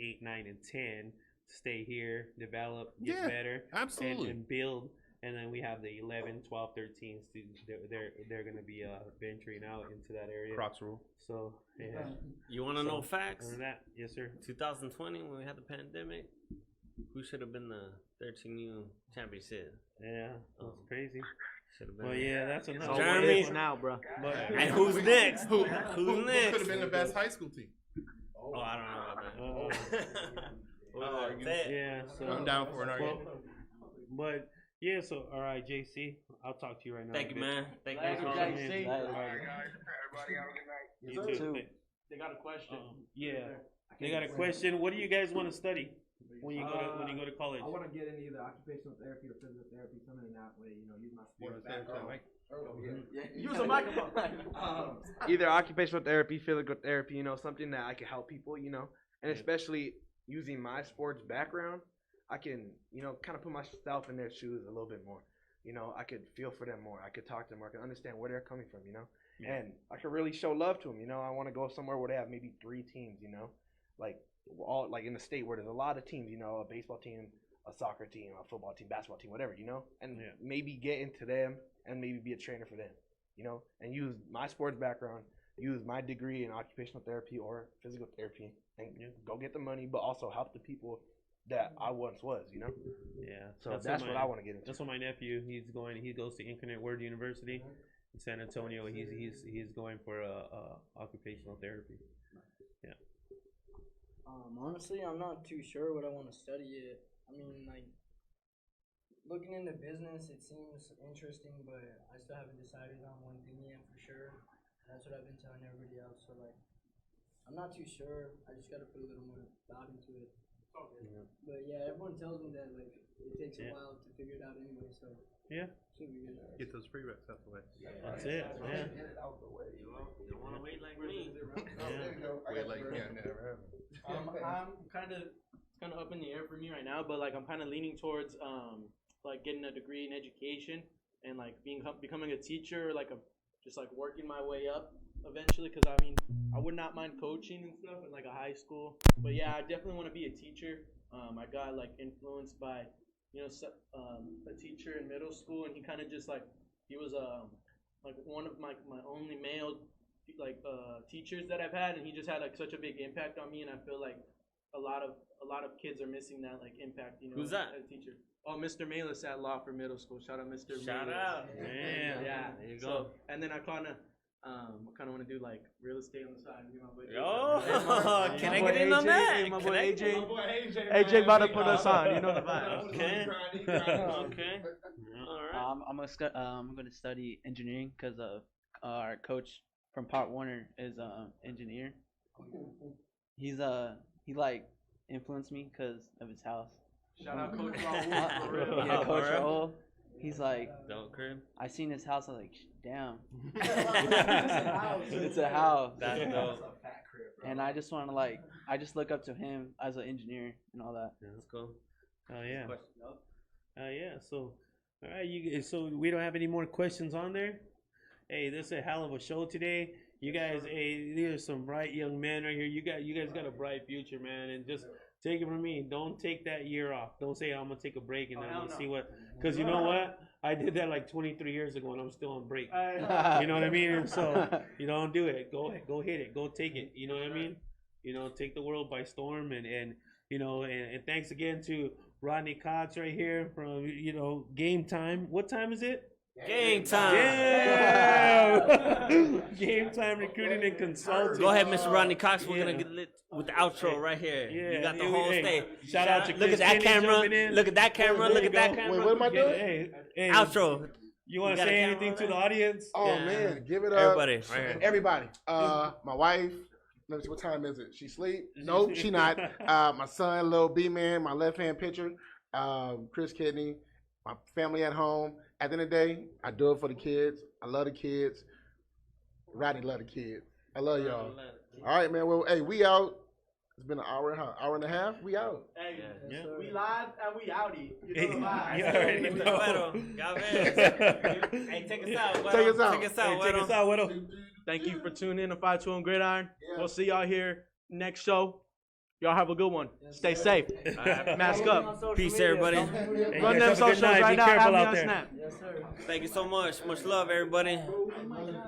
8, 9, and 10. Stay here, develop, get better, absolutely, and build. And then we have the 11, 12, 13 students. They're going to be venturing out into that area. Crocs rule. So yeah. You want to know facts? That, yes, sir. 2020, when we had the pandemic, who should have been the 13U championship? Yeah, that's crazy. Well, yeah, that's enough. Jeremy now, bro. And who's next? Who's next? Could have been the best high school team. Oh, I don't know about that. Yeah, so I'm down for an argument. But yeah, so all right, JC, I'll talk to you right now. Thank you, man. Thank you, JC. All right, guys. Everybody have a good night. You too. They got a question. They got a question. What do you guys want to study when you go to college? I want to get into either occupational therapy or physical therapy, something in that way. Use my sports background. Use a microphone. Either occupational therapy, physical therapy, something that I can help people, and especially using my sports background, I can, kind of put myself in their shoes a little bit more. I could feel for them more. I could talk to them more. I could understand where they're coming from, and I could really show love to them. I want to go somewhere where they have maybe 3 teams, like all like in the state where there's a lot of teams, a baseball team, a soccer team, a football team, basketball team, whatever, and maybe get into them and maybe be a trainer for them, and use my sports background, use my degree in occupational therapy or physical therapy, and go get the money, but also help the people that I once was, Yeah. So that's what I want to get into. That's what my nephew. He goes to Incarnate Word University in San Antonio. He's going for occupational therapy. Yeah. Honestly, I'm not too sure what I want to study yet. I mean, like, looking into business, it seems interesting, but I still haven't decided on one thing yet for sure. That's what I've been telling everybody else. So, like, I'm not too sure. I just got to put a little more thought into it. Yeah. But, yeah, everyone tells me that, like, it takes a while to figure it out anyway, so. Yeah. Should be good. Get those prereqs out the way. That's it. Yeah. Get it out the way. You want to wait like me? Wait like me. I never have. I'm kind of up in the air for me right now, but like I'm kind of leaning towards like getting a degree in education and like becoming a teacher, like just like working my way up eventually. Because I mean, I would not mind coaching and stuff in like a high school, but yeah, I definitely want to be a teacher. I got like influenced by a teacher in middle school, and he kind of just like he was like one of my only male teachers that I've had, and he just had like such a big impact on me, and I feel like a lot of kids are missing that like impact. Who's that? As a teacher. Oh, Mr. Malis at Law for middle school. Shout out, Mr. Shout Malis. out. Yeah. There you go. So, and then I kind of want to do like real estate on the side. Can I get in on that? My boy AJ. AJ about to put us on. You know the vibe. Okay. Okay. All right. I'm gonna study engineering because our coach from Pop Warner is engineer. He like influenced me because of his house. Shout out Coach Raul. Yeah, Coach Raul. he's like, Don't crib. I seen his house. I was like, damn. It's a house. That's dope. And I just want to I just look up to him as an engineer and all that. Yeah, that's cool. Oh yeah. Yeah. So, all right. So we don't have any more questions on there. Hey, this is a hell of a show today. You guys, hey, these are some bright young men right here. You guys got a bright future, man. And just take it from me. Don't take that year off. Don't say I'm gonna take a break and then I'm gonna see what. Because you know what? I did that like 23 years ago and I'm still on break. You know what I mean? And so you don't do it. Go hit it. Go take it. You know what I mean? Take the world by storm and thanks again to Rodney Cox right here from Gametime. What time is it? Gametime. Yeah. Gametime Recruiting and Consulting. Go ahead, Mr. Rodney Cox. We're gonna get lit with the outro right here. Yeah. You got the whole stage. Shout out to Chris. Look at that camera. Look at that camera. Look at that camera. Wait, what am I doing? Hey, outro. You want to say anything to the audience? Oh man, give it up. Everybody, right here. Everybody. My wife. Let me see, what time is it? She sleep? Nope, she not. My son, Lil B Man, my left hand pitcher, Chris Kidney, my family at home. At the end of the day, I do it for the kids. I love the kids. Rodney love the kids. I love y'all. All right, man. Well, hey, we out. It's been an hour and a half. We out. Hey, we live and we outie. You already know. Hey, take us out. Take us out. Take us out. Take us out, Widow. Thank you for tuning in to 5-2 on Gridiron. We'll see y'all here next show. Y'all have a good one. Stay safe. Mask up. Peace, everybody. Run them socials right now. Add me on there. Snap. Yes, sir. Thank you so much. Much love, everybody.